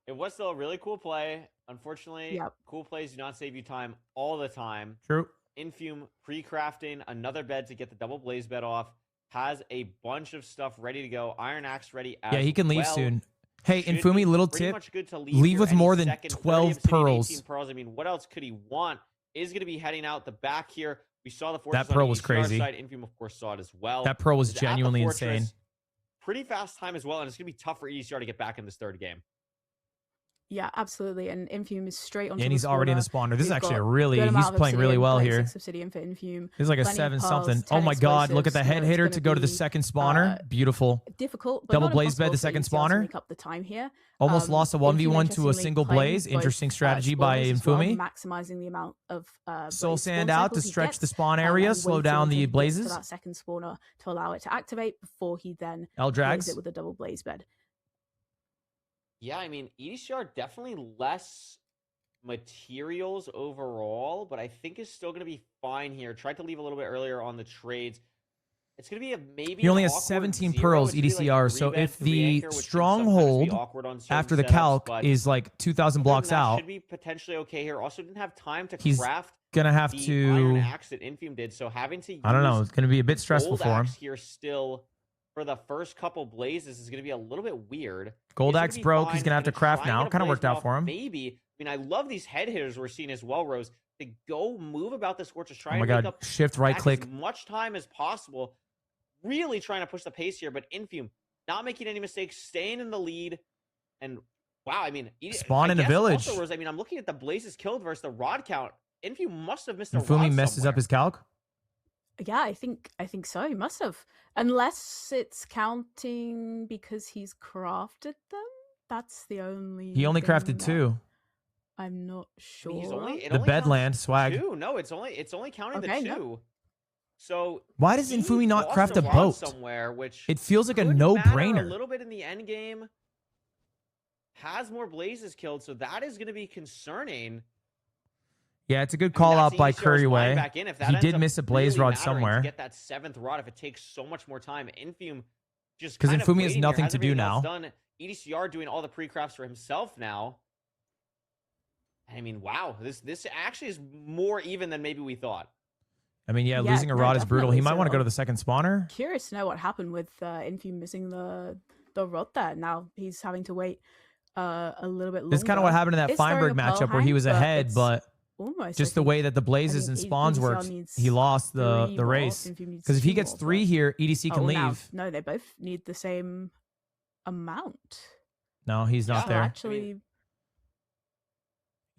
It was still a really cool play. Unfortunately,
Yep.
cool plays do not save you time all the time.
True.
Infume pre-crafting another bed to get the double blaze bed off. Has a bunch of stuff ready to go. Iron axe ready as
Yeah, he can leave
well.
soon. Hey,
Should
Infume,
be
little
pretty
tip.
much good to
leave
here
with
any
more than
second.
12
30 of 18
pearls.
pearls. I mean, what else could he want? Is going to be heading out the back here. We saw the fortress
That pearl
on
was
EDCR
crazy.
Side. Infume, of course, saw it as well.
That pearl was
Is at the
genuinely
fortress.
insane.
Pretty fast time as well, and it's going to be tough for EDCR to get back in this third game.
Yeah, absolutely. And Infume is straight onto
And
the
he's already in the
spawner.
spawner. This is
We've
actually
got
a really,
good amount
he's
of
playing really
obsidian,
well
playing
here.
6 obsidian for Infume.
This is like a
Plenty of
7
pearls,
something.
10
Oh my god, look at the
explosives.
head
You know,
hitter
it's
to go to the
gonna be,
second spawner. Beautiful.
difficult, but
Double
not
blaze bed,
impossible
the
for
second
EDCR to
spawner.
make up the time here.
Almost lost a
Infume
1v1 to a
interestingly
single
playing
blaze.
both,
Interesting strategy by
spawners as well,
Infume.
maximizing the amount of
Soul
blaze
sand
spawn
out to
cycles he
stretch
gets,
the spawn
and
area, slow
waiting
down
until
the
he gets
blazes.
to that second spawner to allow it to activate before he then
L
plays
drags.
it with a double blaze bed.
Yeah, I mean, EDCR definitely less materials overall, but I think is still going to be fine here. Tried to leave a little bit earlier on the trades. It's going to be a maybe.
He only
an
has
awkward
17
zero.
pearls,
It's gonna be
EDCR.
like
So
3 bed,
if
3
the
anchor, which can sometimes be
stronghold
awkward on certain
after the
setups,
calc
but
is like 2,000
other
blocks
than that,
out,
should be potentially okay here. Also didn't have time to
He's
craft
gonna have
the iron
to.
axe that Infume did, so having to use
I don't know. It's gonna be a bit stressful
gold
for him.
axe here still for the first couple blazes is going to be a little bit weird.
Gold
He's gonna
axe
be
broke.
fine.
He's gonna have to
try
craft
and
now.
get a
Kind of
blaze
worked out
off,
for him.
Maybe. I mean, I love these head hitters we're seeing as well, Rose. To go move about this fortress, try
Oh my
and make
god.
up
Shift right
back
click.
as much time as possible. Really trying to push the pace here, but Infume not making any mistakes, staying in the lead. And wow, I mean,
Spawn
I
in a
guess
village.
Also, Rose, I mean, I'm looking at the blazes killed versus the rod count. Infume must have missed a
Infume
rod
messes
somewhere.
up his calc.
Yeah, I think so. He must have, unless it's counting because he's crafted them. That's the only.
He only
thing
crafted
that
2.
I'm not
I
sure.
mean, it
The
only counts
bedland swag.
2. No, it's only counting
Okay,
the
no.
2. So
Why does
he
Infume not
lost
craft a
rod
boat?
somewhere? Which
It feels like a
could matter a
no-brainer.
little bit in the end game. Has more blazes killed, so that is going to be concerning.
Yeah, it's a good
I mean,
call
that's
out by
EDCR's line
Curryway.
back in. If that
He
ends
did
up
miss a blaze
really
rod
mattering
somewhere.
To get that 7th rod, if it takes so much more time, Infume just
'Cause
kind of
Infume has
waiting
nothing
here,
to do
everything else
now.
Done. EDCR doing all the pre-crafts for himself now. I mean, wow, this actually is more even than maybe we thought.
I mean, yeah,
Yeah,
losing a
no,
rod is brutal. He
definitely.
might want to go
So-
to the second spawner.
Curious to know what happened with Infume missing the rod there. Now he's having to wait a little bit longer.
This is kind of what happened in that
It's throwing
Feinberg
a pearl
matchup where he
hang,
was
but
ahead,
it's
but
almost
just
I
the
think-
way that the blazes and
think
spawns
EDCR
worked,
needs
he lost the
3
race.
rods, Infume needs
Because if he
2
gets
more,
3
but-
here, EDC can
Oh, now-
leave.
no, they both need the same amount.
No, he's not
So
there.
actually,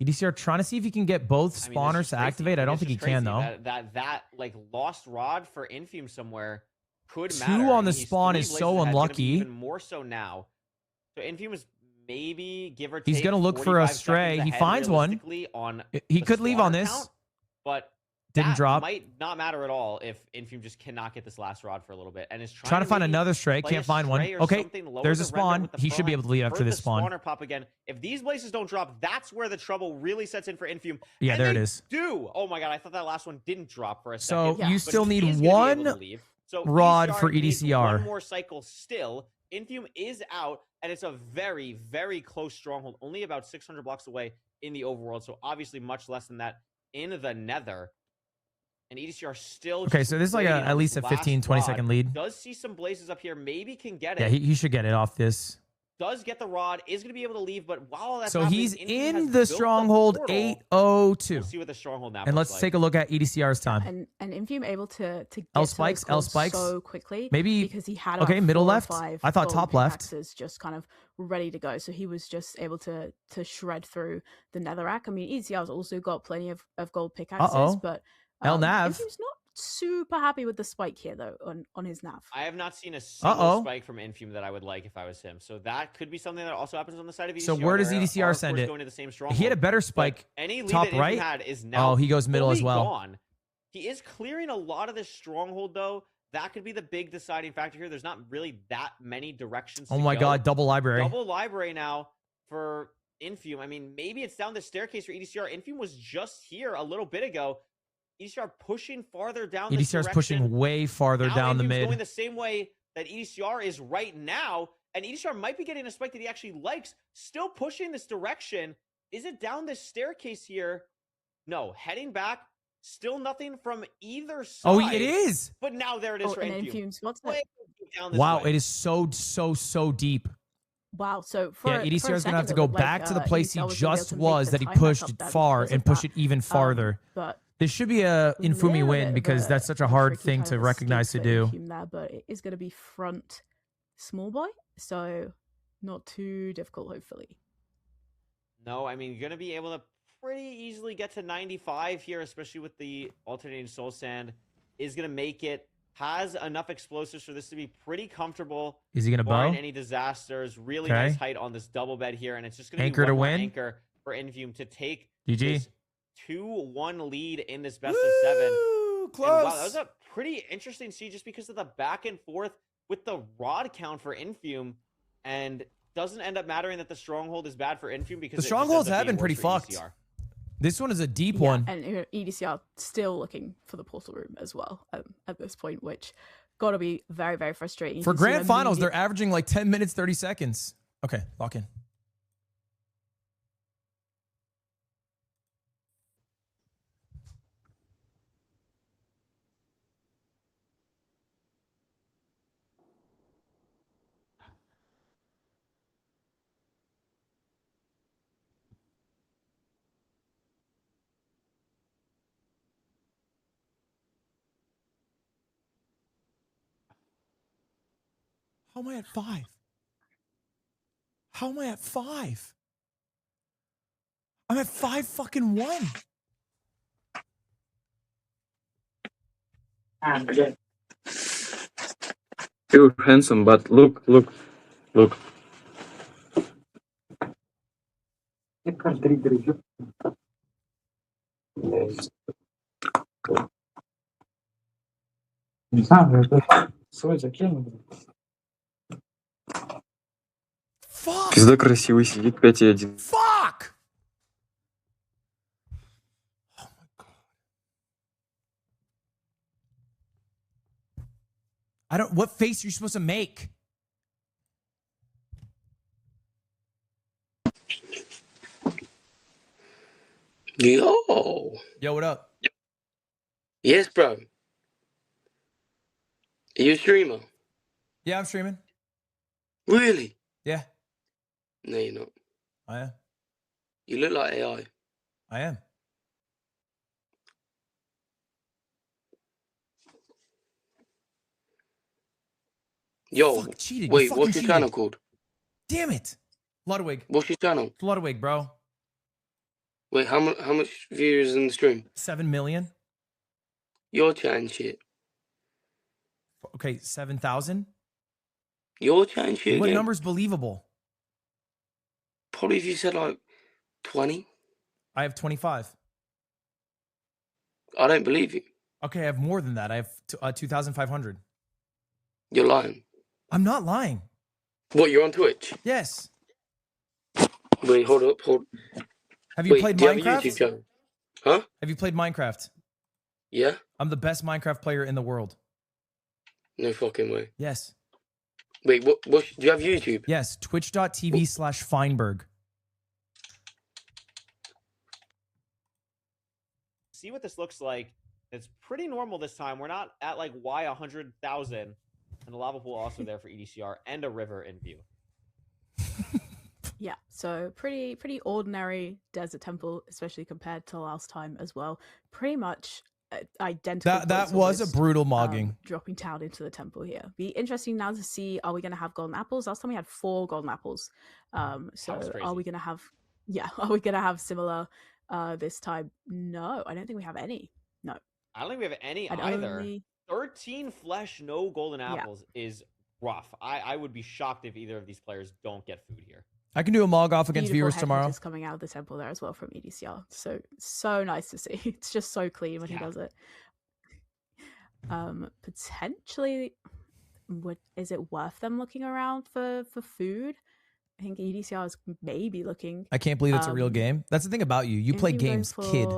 EDCR trying to see if he can get both
I mean, this
spawners
is
to
crazy.
activate. I don't
It's
think he
just
can,
crazy
though.
That like lost rod for Infume somewhere could
2
matter.
on the
He's
spawn
3
is
blazes
so
ahead, gonna be
unlucky.
even more so now. So Infume is maybe give or take.
He's gonna look for a
45
stray.
seconds
He
ahead
finds one.
realistically on
He
the
could leave on
spawner
this.
count, but
Didn't
that
drop.
might not matter at all if Infume just cannot get this last rod for a little bit and is
Trying to find
maybe
another stray.
play
Can't
a
find one.
stray or
Okay,
something, lower
there's
the
a
render
spawn.
with the
He should be able to lead after
hurt
this
the
spawn.
spawner pop again. If these blazes don't drop, that's where the trouble really sets in for Infume.
Yeah,
And
there it
they
is.
do. Oh my god, I thought that last one didn't drop for a
So
second.
you
but
still
he
need
is gonna be able
one
to leave. So
rod
EDCR
for
needs
EDCR.
one more cycle still. Infume is out, and it's a very, very close stronghold, only about 600 blocks away in the overworld. So obviously much less than that in the nether. And EDCR still
Okay,
just
so this is like
waiting
at
on
least
this
a 15,
last
20
rod.
second lead.
Does see some blazes up here, maybe can get it.
Yeah, he should get it off this.
Does get the rod, is going to be able to leave, but while that's
So
happening,
he's
Infume has
in
built
the stronghold
portal.
802.
We'll see what the stronghold now
And let's
looks
take a look at EDCR's time.
And Infume able to get
L
to
spikes,
those
L
goals
spikes.
so quickly.
Maybe-
because he had
okay,
about
middle
4 or
left.
5
I thought
gold
top left.
pickaxes just kind of ready to go. So he was just able to shred through the netherrack. I mean, EDCR's also got plenty of gold pickaxes,
Uh-oh.
but
El Nav.
Infume's not super happy with the spike here though on his nav.
I have not seen a single
Uh-oh.
spike from Infume that I would like if I was him. So that could be something that also happens on the side of EDCR.
So where does
They
EDCR
are,
send
of course,
it?
Going to the same stronghold,
He had a better
but
spike.
any lead
top
that Infume
right?
had is now
Oh, he goes middle as
fully
well.
gone. He is clearing a lot of this stronghold though. That could be the big deciding factor here. There's not really that many directions.
Oh
to
my
go.
god, double library.
Double library now for Infume. I mean, maybe it's down the staircase for EDCR. Infume was just here a little bit ago. EDCR pushing farther down. this
EDCR's
direction.
pushing way farther
Now
down the
Infume's
mid.
going the same way that EDCR is right now, and EDCR might be getting a spike that he actually likes. Still pushing this direction. Is it down this staircase here? No, heading back. Still nothing from either side.
Oh, it is.
But now there it is
Oh,
for
and
Infume.
Infume spots
Way
it.
down this
Wow,
way.
it is so deep.
Wow, so for
Yeah,
for a
EDCR is going to have to
second,
go
it looked like,
back to the place he
EDCR was gonna be able
just
to make
was
the
that he
time back
pushed
up there
far
because
and
of
push
that.
it even farther.
But
This should be a Infumi
little
win
bit of
because
a-
that's such a
a
hard
tricky
thing
kind
to
of
recognize to
escape
do.
for Infume there, but it is going to be front small boy, so not too difficult, hopefully.
No, I mean, you're going to be able to pretty easily get to 95 here, especially with the alternating soul sand. Is going to make it. Has enough explosives for this to be pretty comfortable.
Is he going to
Barring
bow?
any disasters. Really
Okay.
nice height on this double bed here, and it's just going to
Anchor
be
to
one more
win.
anchor for Infume to take
GG.
this 2-1 lead in this best of 7.
Woo,
And
close.
wow, that was a pretty interesting see just because of the back and forth with the rod count for Infume, and doesn't end up mattering that the stronghold is bad for Infume because
The
it just
strongholds
ends up
have
being
been pretty
worse for
fucked.
EDCR.
This one is a deep
Yeah,
one.
and EDCR still looking for the portal room as well at this point, which got to be very, very frustrating. You
For
can see
grand finals,
immediate-
they're averaging like 10 minutes, 30 seconds. Okay, lock in. How am I at 5? How am I at 5? I'm at 5 fucking 1.
You're handsome, but look.
Fuck!
Пизда красивый сидит 5-1.
Fuck! Oh my god. I don't. What face are you supposed to make?
Yo.
Yo, what up?
Yes, bro. Are you a streamer?
Yeah, I'm streaming.
Really?
Yeah,
No, you're not.
I am.
You look like AI.
I am.
Yo,
Fuck, cheated. You
wait,
fucking
what's your
cheated.
channel called?
Damn it. Ludwig.
What's your channel?
Ludwig, bro.
Wait, how much viewers in the stream?
7 million.
You're chatting shit.
Okay, 7,000.
You're chatting shit
What
again.
number's believable?
Probably if you said like 20.
I have 25.
I don't believe you.
Okay, I have more than that. I have 2,500.
You're lying.
I'm not lying.
What, you're on Twitch?
Yes.
Wait, hold up,
Have you played
do you have a YouTube
Minecraft?
channel? Huh?
Have you played Minecraft?
Yeah?
I'm the best Minecraft player in the world.
No fucking way.
Yes.
Wait, what do you have YouTube?
Yes. Twitch.tv/Feinberg.
See what this looks like. It's pretty normal this time. We're not at like Y 100,000, and a lava pool also there for EDCR and a river in view.
Yeah, so pretty ordinary desert temple, especially compared to last time as well. Pretty much identical.
That
points
was a
almost,
brutal mogging.
dropping down into the temple here. Be interesting now to see, are we going to have golden apples? Last time we had 4 golden apples. So
Sounds
are we going to have? Yeah, are we going to have similar this time? No, I don't think we have any. No,
I don't think we have any
I'd
either.
only-
13 flesh, no golden
Yeah.
apples is rough. I would be shocked if either of these players don't get food here.
I can do a mog off against
Beautiful
viewers
head
tomorrow.
Just coming out of the temple there as well from EDCR. So nice to see. It's just so clean when he
Yeah.
does it. Potentially, is it worth them looking around for food? I think EDCR is maybe looking.
I can't believe it's a real game. That's the thing about you. You play
Infume going
games, kid.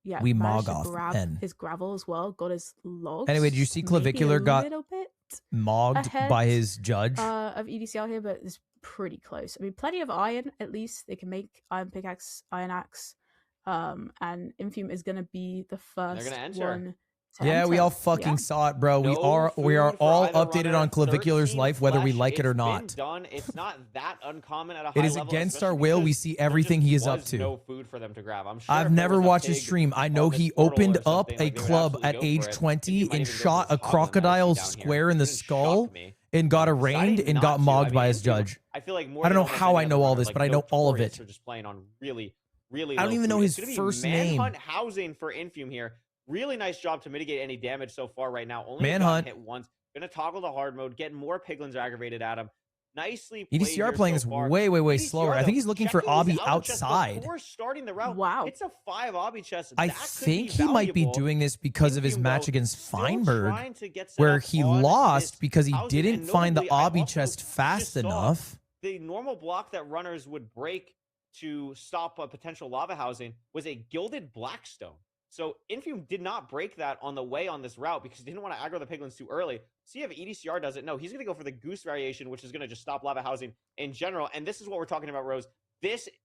Yeah,
We
managed
mog
to
off
grab
N.
his gravel as well. Got his logs.
Anyway, did you see
maybe
Clavicular
a
got
little bit
mogged
ahead,
by his judge?
of EDCR here, but it's pretty close. I mean, plenty of iron. At least they can make iron pickaxe, iron axe, and Infume is going to be the first
gonna enter.
one. To
Yeah, we
enter.
all fucking
Yeah.
saw it, bro. We
No
are
food for
all
either
updated
runner.
on Clavicular's
13
life, whether we
flesh,
like it or
it's been
not.
done. It's not that uncommon at a high
It is
level,
against our
especially
will. We
because
see
there
everything
just
he is up
was
to.
No food for them to grab. I'm sure
I've
if there
never
was a
watched his
pig
stream. I know
on this
he
portal
opened
or
up
something,
a
like, they would
club
absolutely
at
go for
age
it. I think
20
he might
and
even go
shot
for
a
this hog gun that I
crocodile
see down here.
square in the
This is
skull
shocked me.
and got
Deciding
arraigned and
not
got
to.
mogged
I
by
mean,
his
Infume,
judge.
I feel like more
I don't
than
know
almost
how
any
I
other
know all
runner,
this,
like,
but I know all of
Notorious
it.
are just playing on really
I don't
low
even know
food.
his
It's gonna be
first name.
Manhunt housing for Infume here. Really nice job to mitigate any damage so far right now. Only
Manhunt.
hit once. Gonna toggle the hard mode, get more piglins aggravated at him. Nicely played
EDCR
here
playing
so
this
far.
way
EDCR,
slower. I
though,
think he's looking for
checking his
obby
outer chest
outside.
Before starting the route.
Wow.
It's a 5 obby chest.
I
That could
think
be
he might be
valuable.
doing this because of his
Infume,
match
though,
against
still
Feinberg,
trying to get set
where
up
he
on
lost
this
because he
housing,
didn't
and
find the
notably, I
obby
also
chest fast
just saw
enough.
The normal block that runners would break to stop a potential lava housing was a gilded blackstone. So Infume did not break that on the way on this route because he didn't want to aggro the piglins too early. See if EDCR does it. No, he's going to go for the goose variation, which is going to just stop lava housing in general. And this is what we're talking about, Rose.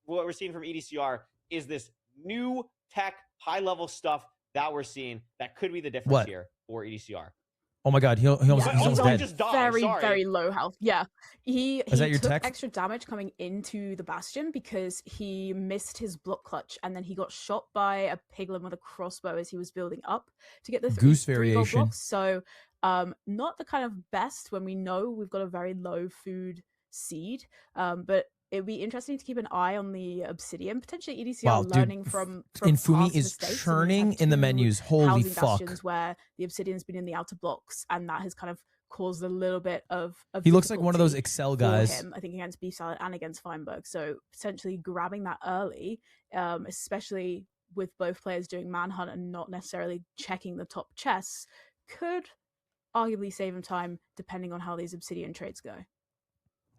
What we're seeing from EDCR is this new tech, high-level stuff that we're seeing that could be the difference
What?
here for EDCR.
Oh my god, he almost,
Yeah,
he's
But
almost
also
dead.
just died.
very,
Sorry.
very low health. Yeah, he
Is that your
took
tech?
extra damage coming into the bastion because he missed his block clutch, and then he got shot by a piglin with a crossbow as he was building up to get the
Goose
three gold
variation.
blocks. So, not the kind of best when we know we've got a very low food seed. But it'd be interesting to keep an eye on the obsidian. Potentially EDCR
Wow, dude,
learning from
Infume
past
is
mistakes. I mean, we've
churning
had
in the
2
menus. Holy
housing
fuck.
bastions where the obsidian's been in the outer blocks, and that has kind of caused a little bit of
He looks like one of those
difficulty
Excel
for
guys.
him, I think, against Beefsalad and against Feinberg. So potentially grabbing that early, especially with both players doing manhunt and not necessarily checking the top chests, could arguably save him time depending on how these obsidian trades go.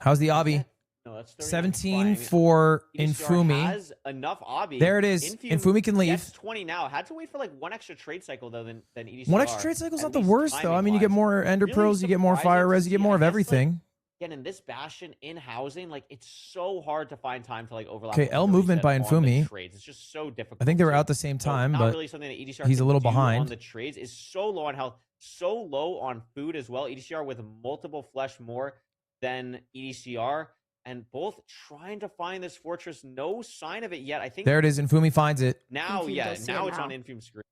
How's the obby?
No, that's 39.
17
Fine. I mean,
for
EDCR
Infume.
has enough obby.
There it is. Infume can leave.
Gets 20 now. Had to wait for like one extra trade cycle though than EDCR.
One extra trade cycle's
at
not the
least
worst though. I mean, you get
timing-wise.
more Ender
Really
Pearls, you get more
surprising
Fire
to
Res, you get
see.
more
I
of
guess, like,
everything.
Again, in this bastion in housing, like it's so hard to find time to like overlap.
Okay,
with
L
the
movement
reset
by
on the
Infume.
trades. It's just so difficult.
I think they were
to-
out the same
so
time,
not
but
really something that EDCR
he's a
can
little
do
behind.
on the trades. Is so low on health, so low on food as well. EDCR with multiple flesh more than EDCR, and both trying to find this fortress. No sign of it yet. I think
there it is. Infume finds it.
now,
Infume
yeah,
does see
now
it
it's
now.
on Infume screen.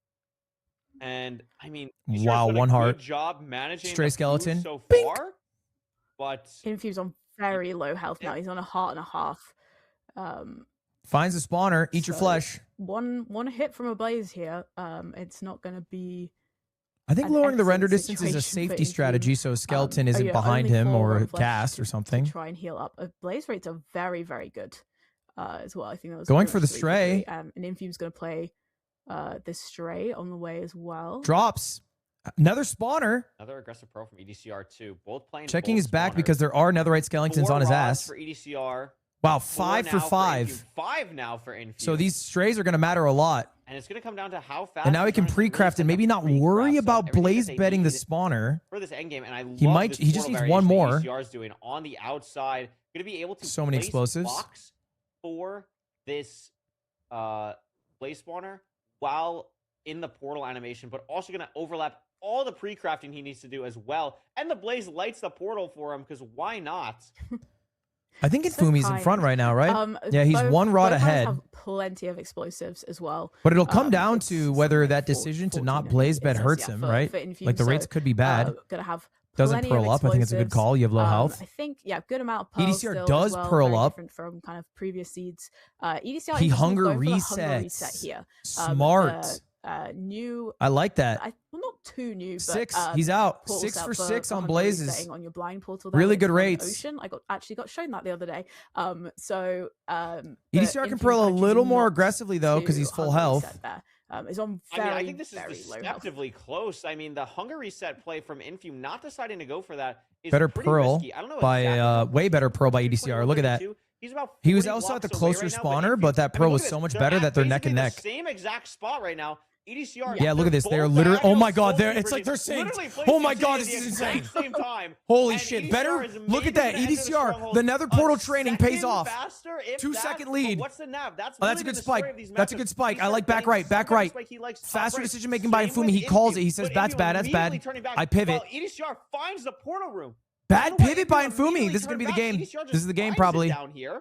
And I mean,
Wow,
EDCR's done a
one
good
heart.
job managing
Stray
the food
skeleton.
so
Bink.
far, but
Infume's on very low health now. He's on a heart and a half.
Finds the spawner. Eat your
So-
flesh.
One hit from a blaze here. It's not going to be
I think
an
lowering the render
excellent
distance is a
situation for
safety
Infume.
strategy, so a skeleton isn't
Yeah,
behind
only
him
4
or
run flesh
gas or
to
something.
try and heal up. Blaze rates are very, very good as well. I think that was
Going
pretty
for
much
the
3
stray.
for 3. And Infume's going to play this stray on the way as well.
Drops. Another spawner.
Another aggressive pro from EDCR too. Both playing.
Checking
both
his back
spawners.
because there are netherite skeletons
4
on his
rods
ass.
for EDCR.
Wow,
4
5 for
now
5.
Infume. 5 now for Infume.
So these strays are going to matter a lot.
And it's going to come down to how fast.
And now he
they're
can
trying to really
pre-craft
set
and maybe
up
not
pre-craft.
worry
So
about
everything that
blaze
they
betting the
need
spawner.
for this endgame. And I love
He might-
this
he just
portal
needs one
variation
more.
EDCR is doing on the outside. Going to be able to
So many
place
explosives.
blocks for this blaze spawner while in the portal animation, but also going to overlap all the pre-crafting he needs to do as well. And the blaze lights the portal for him because why not?
I think
So
Infume's in
kind.
front right now, right? Yeah, he's
both-
1 rod
both
ahead.
have plenty of explosives as well.
But it'll come down
It's
to
something
whether
like
that
4
decision to
14,
not
I think
blaze
it
bet
says,
hurts
yeah,
him,
for
right?
Infume.
Like the rates
So,
could be bad.
Gonna have
Doesn't
plenty of
pearl up. I think it's a good
explosives.
call. You have low health.
I think, yeah, good amount of pearl
EDCR
still
does
as well,
pearl
very
up.
different from kind of previous seeds. EDCR
He
is just gonna
hunger
go for the hunger reset
resets.
here.
Smart.
New,
I like that.
well, not too new, but
6. He's out.
portal
6
set
for
for
6 on
hunger
blazes.
resetting on your blind portal.
Really
there
good
from
rates.
Ocean. I actually got shown that the other day.
EDCR can pearl a little more aggressively though because he's full health.
Is on very,
I think this is
very low health.
deceptively close. I mean, the hunger reset play from Infume not deciding to go for that is
Better
pretty
pearl
risky. I don't know
by
exactly
way better pearl by EDCR. Look at that.
He's about
He was
40
also at the
blocks away
closer
right now,
spawner,
Infume-
but that
I
pearl
mean,
was
look at
so
this.
much
They're
better
at
that they're neck and
basically
neck.
the same exact spot right now. EDCR.
Yeah, look at this. They're
both
literally. Oh my
diagonal
God!
soul
They're. It's
keepers
like they're
is
synced.
literally placed
Oh my
at
God!
the
This is
exact
insane.
Same time.
Holy
And
shit!
EDCR
Better
is
look at
maybe
that.
gonna enter the
EDCR.
stronghold
The nether
a
portal training pays
second
off.
faster, if
2
that,
second
but
lead.
What's the nav? That's
Oh, that's a
literally
good
the story
spike.
of these
That's a
matchups.
good spike. I
EDCR
like back
getting
right. Back
some
right.
spike he likes top
Faster
right.
decision making by
Same
Infume.
with
He calls it.
Infume,
He says
but
that's
Infume
bad. That's
immediately
bad.
turning back
I pivot.
while EDCR finds the portal room.
Bad
You know what?
pivot by
Infume
Infume.
immediately
This is gonna be the
turned
game.
back. EDCR
This is the
just
game
finds it
probably.
down here.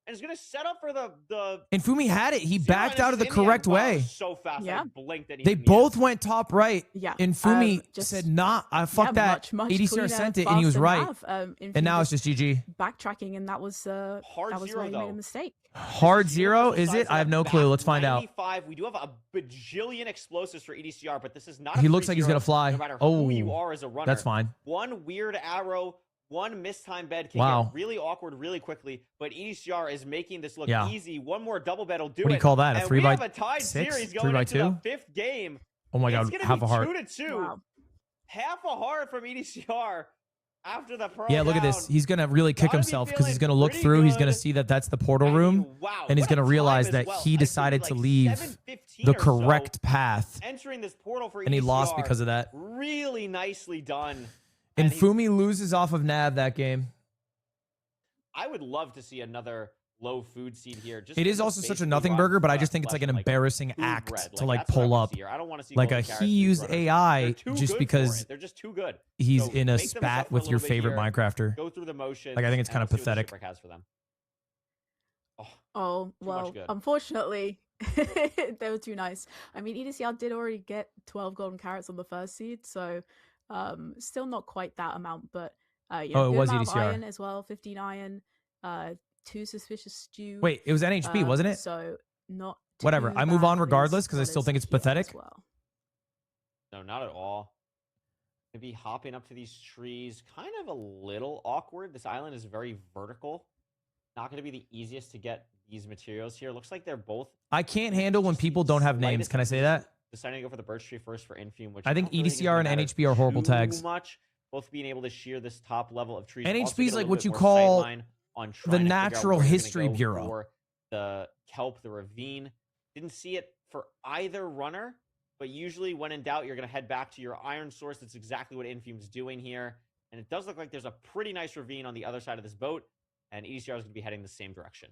And is going to set up for the
Infume had it. He
Zero,
backed
and
out of the
it's in end.
correct
Wow,
way.
so fast.
Yeah.
I blinked and he
They
hit me
both
in.
went top right.
Yeah.
Infume
just-
said, "Nah, I fuck that."
Much
EDCR
cleaner,
sent it, and he was
faster
right.
nav.
And now it's just GG.
backtracking, and that was
Hard
that was
zero,
where he made
though.
a mistake.
Hard
This
zero,
universal
is
size
it? I have
set
no
back
clue. Let's find out.
95. We do have a bajillion explosives for EDCR, but this is not.
He
a
looks
free
like he's
zero,
gonna fly.
No matter
Oh,
who you are as a runner.
That's fine.
One weird arrow, one mistime bed can
Wow.
get really awkward really quickly, but EDCR is making this look
Yeah.
easy. One more double bed will do it.
What do you call that? A
And
3
we
by
have a tied
6?
series
3
going
by
into
2?
the 5th game.
Oh my
It's
God,
gonna
half
be
a heart.
2-2.
Wow.
Half a heart from EDCR after the pro.
Yeah, look at this. He's gonna really kick
Gotta be
himself because he's
feeling
gonna look
pretty
through. He's
good.
gonna see that that's the portal
I mean,
room,
wow,
and he's
what a
gonna
time
realize
as
that
well.
he
I think
decided
like
to leave
7:15
the
or so
correct path,
entering this portal for
and he lost
EDCR.
because of that.
Really nicely done.
And
he-
Fumi loses off of Nav that game.
I would love to see another low food seed here. Just
It is
because
also such a
basically
nothing
raw
burger, but I
flesh
just think it's like an
and,
embarrassing
food
act
bread.
to like
that's what I
pull
wanna
up.
see here. I don't want to see
Like a
golden carrots
he
and
used
speedrunners.
AI
They're too
just
good
because
for it. They're just too good.
he's
So
in a
make them
spat
suffer a
with your
little bit
favorite
here.
Minecrafter.
Go through the motions.
Like, I think it's
and
kinda
let's see what the
pathetic.
shipwreck has for them. Oh,
Oh,
much
well,
good.
unfortunately, they were too nice. I mean, EDCR did already get 12 golden carrots on the first seed, so still not quite that amount, but yeah,
Oh, it
good
was
amount of
EDCR.
iron as well, 15 iron, 2 suspicious stew.
Wait, it was NHB, wasn't it?
So not
Whatever,
too
I move
bad
on
for
regardless,
his
'cause I still
brothers
think it's
here as
pathetic.
well.
no, not at all. Maybe hopping up to these trees, kind of a little awkward. This island is very vertical. Not going to be the easiest to get these materials here. Looks like they're both.
I can't handle when
just the
people don't have names.
slightest
Can I say that?
Deciding to go for the birch tree first for Infume, which
I think
don't really
EDCR and
matter
NHB are horrible
too
tags.
Much, both being able to shear this top level of trees.
NHB
Also
is
get a
like
little
what
bit
you
more
call
sightline on
the
trying to figure out
Natural
where you're gonna
History
go
Bureau.
for the kelp, the ravine. Didn't see it for either runner, but usually when in doubt, you're going to head back to your iron source. That's exactly what Infume's doing here. And it does look like there's a pretty nice ravine on the other side of this boat, and EDCR is going to be heading the same direction.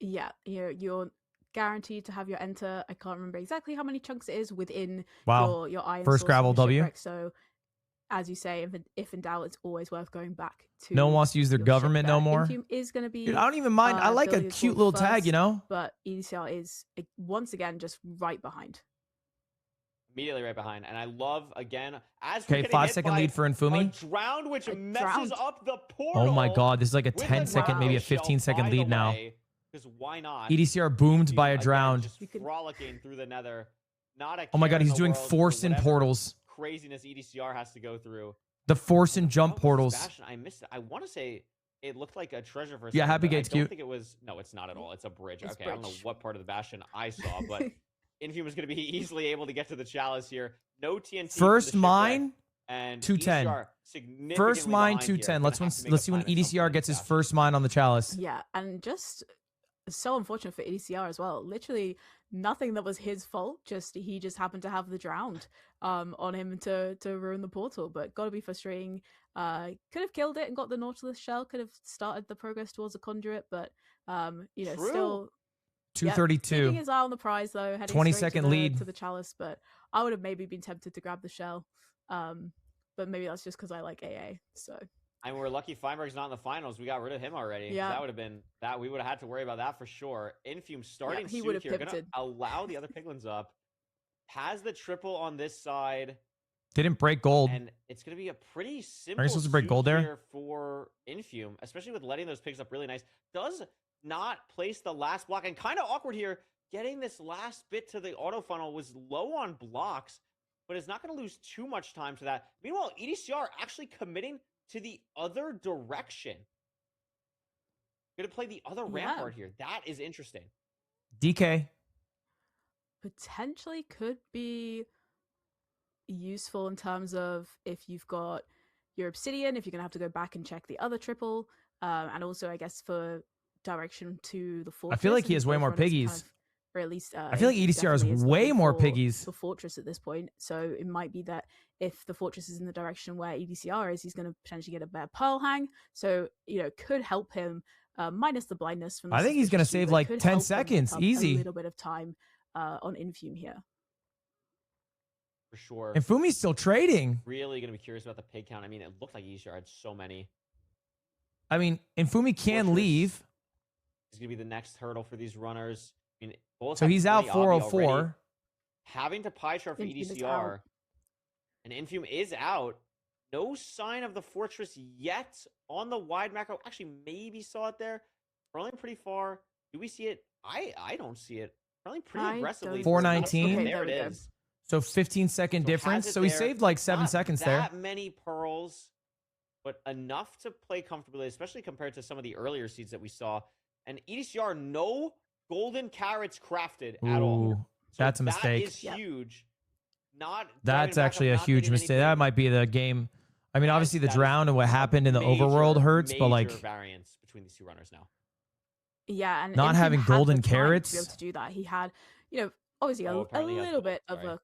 Yeah, you're guaranteed to have your enter. I can't remember exactly how many chunks it is within
Wow.
your iron
First
source on
gravel
the
W.
shipwreck. So, as you say, if in doubt, it's always worth going back to.
No one wants to use their
your
government
ship
no
there.
more.
Infume is going to be,
Dude, I don't even mind. I like a
building
cute
towards
little tag,
first,
you know?
but EDCR is once again just right behind.
Immediately right behind. And I love, again, as
Okay, 5-second lead for Infume.
A drowned, which
A
messes
drowned.
up the portal.
Oh my God, this is like a
with a
10-second, maybe a
drowned shell,
15-second
by
lead
the
now.
way, because why not?
EDCR boomed by a
Again,
drowned.
Just
You could-
frolicking through the nether. not a
Oh my
care
God,
in
he's
the
doing
world for
force and
whatever
portals.
Craziness EDCR has to go through.
The force and
What
jump
was his
portals.
Bastion? I missed it. I want to say it looked like a treasure for a
Yeah,
second,
Happy
but
Gate's
I don't
cute.
think it was. No, it's not at all. It's a bridge.
It's
Okay, I don't know
bridge.
what part of the Bastion I saw, but Infume is going to be easily able to get to the chalice here. No TNT. from the
First
shipwreck,
mine,
and
210.
EDCR significantly
first mine,
behind here.
210.
Gonna
Let's
have to make a
see when
plan at some
EDCR
point
gets
in
his
this
first mine on the chalice.
Yeah, and just so unfortunate for EDCR as well. Literally nothing that was his fault. He just happened to have the drowned on him to ruin the portal. But gotta be frustrating. Could have killed it and got the Nautilus shell. Could have started the progress towards the conduit, but you know,
True.
still
232.
keeping his eye on the prize though. Heading
20
straight
second
to the,
lead.
to the chalice. But I would have maybe been tempted to grab the shell. But maybe that's just because I like AA. So.
And we're lucky Feinberg's not in the finals. We got rid of him already.
Yeah.
That would have been that. We would have had to worry about that for sure. Infume starting
he
soon
would have
here. Gonna
pivoted.
allow the other piglins up. Has the triple on this side.
Didn't break gold.
And it's going to be a pretty simple
supposed to break
suit
gold there?
here for Infume, especially with letting those pigs up really nice. Does not place the last block, and kind of awkward here. Getting this last bit to the auto funnel was low on blocks, but is not going to lose too much time to that. Meanwhile, EDCR actually committing to the other direction. Going to play the other rampart here. That is interesting.
DK.
Potentially could be useful in terms of if you've got your obsidian, if you're gonna have to go back and check the other triple, and also I guess for direction to the fortress.
I feel like
and
he has way
both
more
runners kind
piggies.
of- or at least
I feel like
he
EDCR has
definitely is
way
looking
more
for
piggies.
the fortress at this point. So it might be that if the fortress is in the direction where EDCR is, he's going to potentially get a better pearl hang. So you know, could help him minus the blindness from. The
I think he's gonna
suspicious
save
shooter,
like
could
10
help him pick
seconds,
up
easy.
A little bit of time on Infume here.
For sure.
And Fumi's still trading.
Really going to be curious about the pig count. I mean, it looked like EDCR had so many.
I mean, and Fumi can
Fortress
leave.
Is going to be the next hurdle for these runners. I mean, both
So
have
he's out
20 obby already.
404.
Having to pie chart for
Infume is
EDCR.
out.
And Infume is out. No sign of the fortress yet on the wide macro. Actually, maybe saw it there. Rolling pretty far. Do we see it? I don't see it. Rolling pretty
I
aggressively.
don't-
419.
Okay,
There
there
it
we go.
is.
So 15-second
So
difference.
has it
So he
there.
saved like 7
Not
seconds there.
that many pearls, but enough to play comfortably, especially compared to some of the earlier seeds that we saw. And EDCR, no golden carrots crafted at all.
Ooh, that's a mistake.
That is huge. Not
That's
driving back
actually
up,
a
not
huge
getting
mistake.
anything.
That might be the game. I mean,
That
obviously the
is
drown and what
a
happened in the
major,
overworld hurts, but like
major variance between these two runners now.
Yeah, and
Not
Infume
having
had the
golden
time to be
carrots?
able to do that. He had, you know, obviously
Oh,
a
apparently he has
little
gold,
bit of
sorry.
a.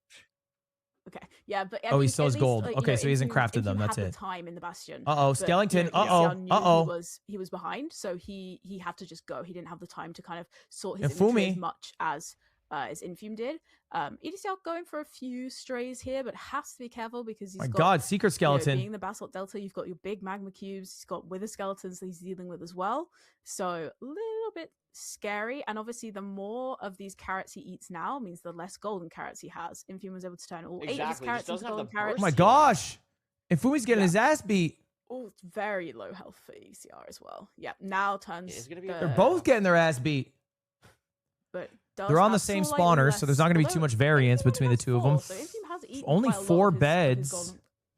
Okay, yeah, but
Oh, he still has gold. Okay, so he hasn't crafted them, that's
had
it.
The time in the bastion.
Uh-oh,
but,
skeleton.
You know, EDCR knew
Uh-oh.
He was behind, so he had to just go. He didn't have the time to kind of sort his
And
inventory as
Fumi.
much as Infume did. EDCR going for a few strays here, but has to be careful because he's
My
got,
God, secret
you know,
skeleton.
being the Basalt Delta, you've got your big magma cubes. He's got wither skeletons that he's dealing with as well. So a little bit scary. And obviously, the more of these carrots he eats now means the less golden carrots he has. Infume was able to turn all 8 of his
Exactly,
carrots
just
into
doesn't have
golden
the
carrots.
Oh my
burst.
gosh. And Fumi's getting
Yeah.
his ass beat.
Oh, it's very low health for EDCR as well. Yeah, now turns.
It's gonna be
They're both getting their ass beat.
But does
They're on the
have
same
slightly
spawners, so there's not going to be
less-
too much variance
Infume
between the
has
two of
4,
them.
so Infume has eaten
Only
quite a lot
4
of his
beds.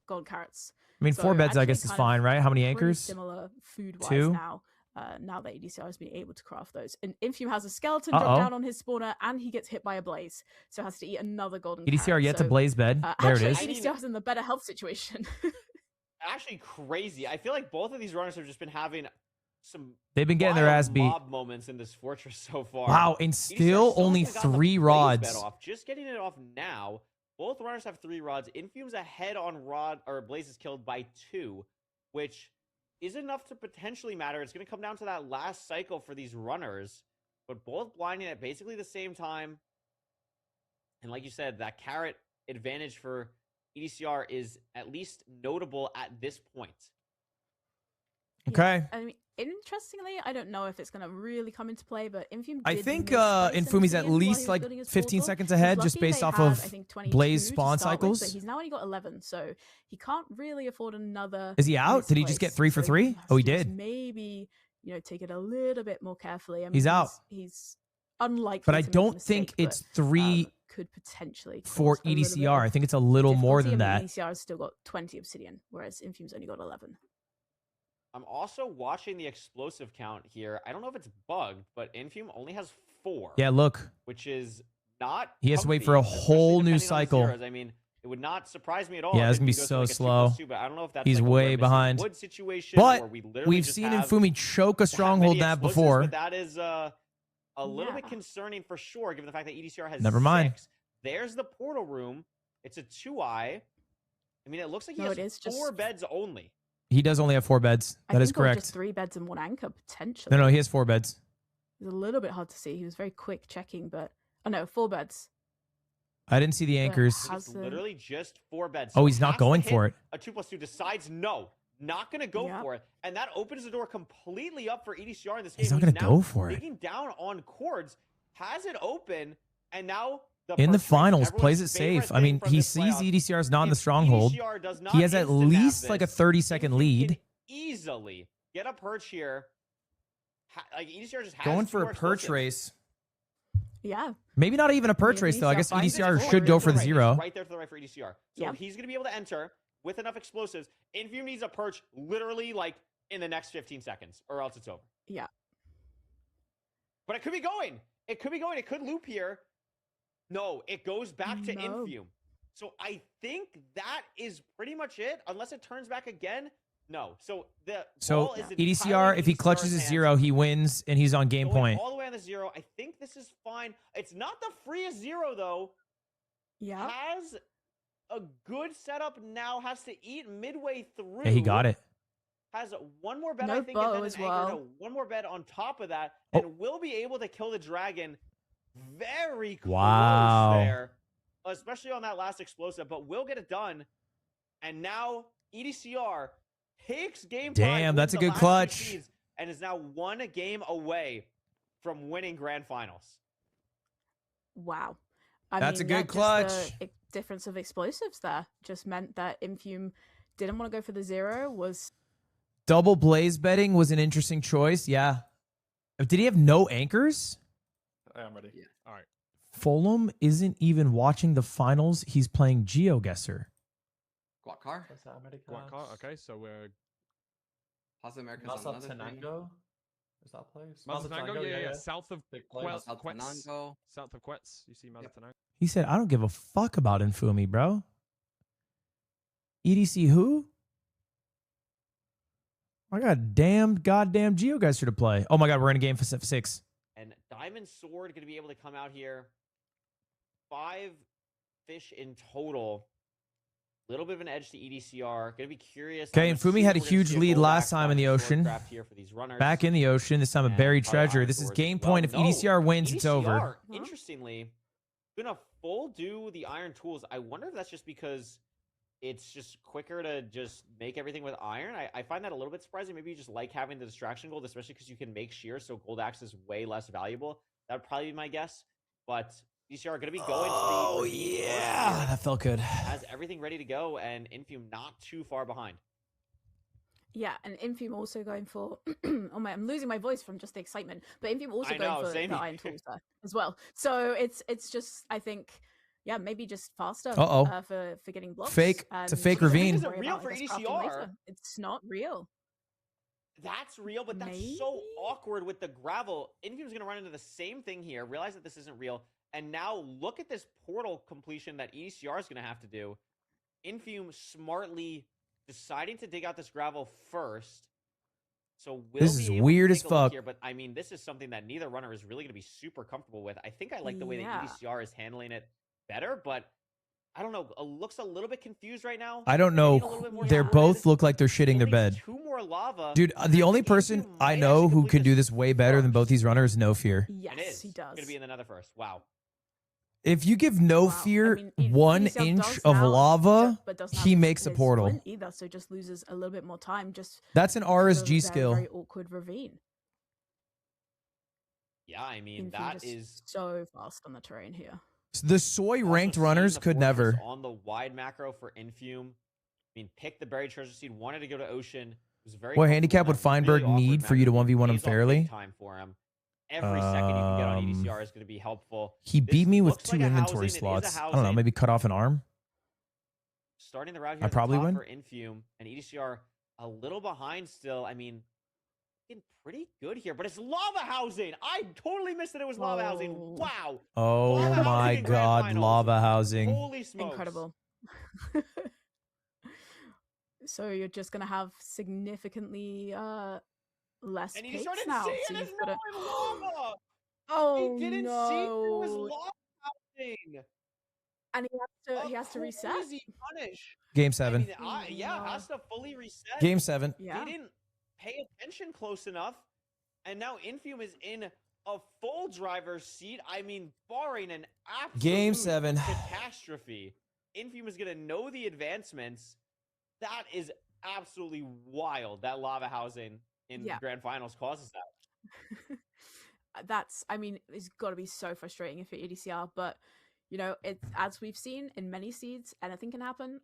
golden carrots.
I mean,
So
4 beds, I
actually
guess, is
kind of
fine, right? How many
Pretty
anchors?
similar food-wise
2?
now. Now that EDCR has been able to craft those, and Infume has a skeleton
Uh-oh.
drop down on his spawner, and he gets hit by a blaze, so has to eat another golden.
EDCR
carrot.
yet to
So,
blaze bed. There it
actually,
is.
I mean-
EDCR is in the better health situation.
Actually, crazy. I feel like both of these runners have just been having some.
They've been getting their
wild
ass beat.
mob moments in this fortress so far.
Wow, and
EDCR
still only
hasn't gotten the
3
blaze
rods.
bed off. Just getting it off now. Both runners have 3 rods. Infume's ahead on rod or Blaze is killed by 2, which is enough to potentially matter. It's going to come down to that last cycle for these runners, but both blinding at basically the same time. And like you said, that carrot advantage for EDCR is at least notable at this point.
Okay.
I mean, interestingly, I don't know if it's going to really come into play, but Infume.
I
did
think
misplace
Infume's at
Infume while he
least
was
like
building his
15
portal.
seconds
He was
ahead just
lucky
based
they
off
had,
of
I think, 22
Blaze
to
spawn
start with, but
cycles.
he's now only got 11, so he can't really afford another.
Is he out? Did he just get
misplace.
3 for
So
3?
has
Oh, he
to just
did.
Maybe, you know, take it a little bit more carefully. I mean,
He's out.
He's unlikely.
But I
to make a
don't think
mistake,
it's 3
could potentially
For
cause a little bit
EDCR, I
of
think it's a little more
difficulty.
than
I mean,
that.
EDCR has still got 20 obsidian, whereas Infume's only got 11.
I'm also watching the explosive count here. I don't know if it's bugged, but Infume only has 4.
Yeah, look.
Which is not
He has to wait
comfy,
for a
especially
whole new
depending on the
cycle.
zeros. I mean, it would not surprise me at all.
Yeah,
if
it's gonna be
Infume goes
so
to, like, a 2+2,
slow.
but I don't know if that's
He's
like a
way
we're missing
behind.
wood situation,
But
or we literally
we've
just
seen
have
Infume choke a
that
stronghold
many
that
explosives,
before.
But that is a little bit
Yeah.
concerning for sure, given the fact that EDCR has
Never mind.
6. There's the portal room. It's a 2-eye. I mean, it looks like he
No,
has
it is
4
just-
beds only.
He does only have 4 beds.
I
That
think
is
or
correct.
just 3 beds and 1 anchor, potentially.
No, he has 4 beds.
It's a little bit hard to see. He was very quick checking, but... Oh, no, 4 beds.
I didn't see the anchors.
It's
Has a-
literally just 4 beds.
Oh, he's not
has to
going
hit
for it.
A 2+2 decides no, not going to go
Yep.
for it, and that opens the door completely up for EDCR in this game.
He's not gonna
now
go for it.
digging down on cords, has it open, and now
In the
perch rate,
finals,
everyone's
plays it
favorite
safe. I
thing
mean,
from
he
this
sees
playoff.
EDCR is not in the
If
stronghold.
EDCR does not
He has at
instant nab
least like a
this,
30-second
Infume
lead.
can easily get a perch here. Like EDCR just has
Going
2
for a
more
perch
explosives.
race.
Yeah.
Maybe not even a perch
Maybe
race, though. I guess
EDCR finds
EDCR
it.
should go for the
Right,
0.
it's right there to the right for EDCR. So
Yep.
he's going to be able to enter with enough explosives. Infume needs a perch literally like in the next 15 seconds, or else it's over.
Yeah.
But it could be going. It could be going. It could loop here. No, it goes back to
No.
Infume. So I think that is pretty much it, unless it turns back again. No. So the
So
ball is
EDCR,
entirely
if he
in
clutches
EDCR's
his
hands.
0, he wins, and he's on game
Going
point.
all the way on the 0. I think this is fine. It's not the freest 0 though.
Yeah.
Has a good setup now, has to eat midway through.
Yeah, he got it.
Has one more bet,
No
I think,
bow
and then
as
an anchor.
well.
No, one more bet on top of that,
Oh.
and will be able to kill the dragon very close
Wow.
there, especially on that last explosive, but will get it done. And now EDCR takes game 5.
Damn, that's a
wins the
good
last 2
clutch.
seeds, and is now 1 game away from winning grand finals.
Wow. I
That's a
mean,
good
yeah,
clutch.
Just the difference of explosives there just meant that Infume didn't want to go for the 0, was...
Double blaze betting was an interesting choice. Yeah. Did he have no anchors?
I am ready.
Yeah.
All right.
Fulham isn't even watching the finals. He's playing GeoGuessr.
Guacar?
Guacar. Okay, so we're
Plaza America's on another thing.
Tenango? Is that place?
Mazatlango. Yeah. South of
Big place.
South
Quetz.
Tenango.
South of Quetz. You see Mazatlango.
He said, I don't give a fuck about Infume, bro. EDC who? I got goddamn GeoGuessr to play. Oh my god, we're in a game for 6.
And Diamond Sword going to be able to come out here. 5 fish in total. Little bit of an edge to EDCR. Going to be curious.
Okay,
I'm
and Fumi
assuming
had a
we're gonna
huge
see a
lead
gold
last
back
time in the
Diamond
ocean.
Sword craft here for these runners.
Back in the ocean, this time a
And
buried
probably
treasure.
Iron
This is
Swords
game
as well.
point. If
No,
EDCR wins, it's over.
EDCR, interestingly, gonna full do the iron tools. I wonder if that's just because it's just quicker to just make everything with iron. I find that a little bit surprising. Maybe you just like having the distraction gold, especially because you can make shear, so gold axe is way less valuable. That would probably be my guess. But EDCR are gonna be going
Oh
to the
yeah, that felt good.
has everything ready to go, and Infume not too far behind.
Yeah, and Infume also going for... oh my, I'm losing my voice from just the excitement. But Infume also
I
going
know,
for
same
the
here.
iron tools there as well. So it's just, I think... Yeah, maybe just faster
Uh-oh.
for getting blocks.
Fake. It's a
and
fake
don't
ravine.
Is it
worry
real
about,
for
I guess, crafting
EDCR?
later. It's not real.
That's real, but that's so
Maybe?
awkward with the gravel. Infume's going to run into the same thing here, realize that this isn't real, and now look at this portal completion that EDCR is going to have to do. Infume smartly deciding to dig out this gravel first. So will
This
be
is
able to
weird
take
as
a look
fuck.
Here, but I mean, this is something that neither runner is really going to be super comfortable with. I think I like the way
Yeah.
that EDCR is handling it better, but I don't know. Looks a little bit confused right now.
I don't
Maybe
know.
a little bit more
They
solid.
both look like they're shitting their
Only
bed.
2 more lava.
Dude,
I
the only
think
person
Infume
I
might
know
actually
who
complete
could do this way better than both
first.
these runners is No Fear.
Yes,
It is.
he does.
Going to be in the nether first. Wow.
If you give No
Wow.
Fear
I mean,
1
EDCR
inch
does
of
now,
lava,
but doesn't have
he
his-
makes a
his
portal.
flint either, so just loses a little bit more time. Just
That's an
because of
RSG
a
skill.
Very awkward ravine.
Yeah, I mean,
Infume
that
just
is
so fast on the terrain here.
The soy
also
ranked
seeing
runners
the
could
fortress
never.
on the wide macro for Infume. I mean, pick the buried treasure seed, wanted to go to ocean. Was very
What
comfortable
handicap
in
would
that really
Feinberg
awkward
need for you to
map.
1v1 him
Pays off big
fairly?
time for him. every second you can get on EDCR is going to be helpful.
He
This
beat me with
looks
2
like a
inventory
housing. It is a
slots. I don't know,
housing.
maybe cut off an arm.
Starting the route here
I
at the
probably
top
win.
for Infume and EDCR a little behind still. I mean, looking pretty good here, but it's lava housing. I totally missed that it was lava housing.
Whoa.
Wow.
Oh
Lava housing
my
in grand
god,
finals.
lava housing.
Holy smokes.
Incredible. So you're just gonna have significantly less
And he
picks
started
now.
seeing
So
it
you've
as
gotta...
lava.
Oh
He didn't see it was
no!
lava housing.
And he has to
A
reset.
crazy punish.
Game
I
7.
mean, yeah, has to fully reset.
Game 7.
Yeah.
Didn't pay attention close enough, and now Infume is in a full driver's seat. I mean, barring an absolute
Game 7.
catastrophe, Infume is gonna know the advancements. That is absolutely wild. That lava housing in
Yeah.
grand finals causes that.
That's, I mean, it's got to be so frustrating if you're EDCR, but you know, it's as we've seen in many seeds, anything can happen.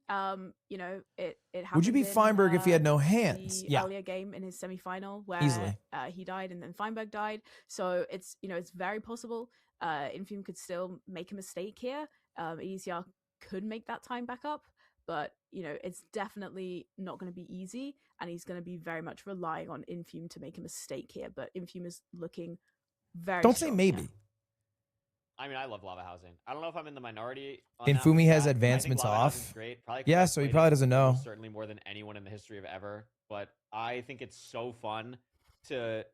You know, it happened.
Would you be
in,
Feinberg if he had no hands?
the
Yeah.
earlier game in his semi-final where
Easily.
He died and then Feinberg died. So it's, you know, it's very possible. Infume could still make a mistake here. EDCR could make that time back up, but you know, it's definitely not going to be easy, and he's going to be very much relying on Infume to make a mistake here. But Infume is looking very.
Don't say
strong
maybe.
here.
I mean, I love lava housing. I don't know if I'm in the minority. On
Infume
that
has
stat. I think
advancements
lava
off.
housing's Great. Probably
Yeah,
correct
so he
way to
probably doesn't know.
Certainly more than anyone in the history of ever. But I think it's so fun to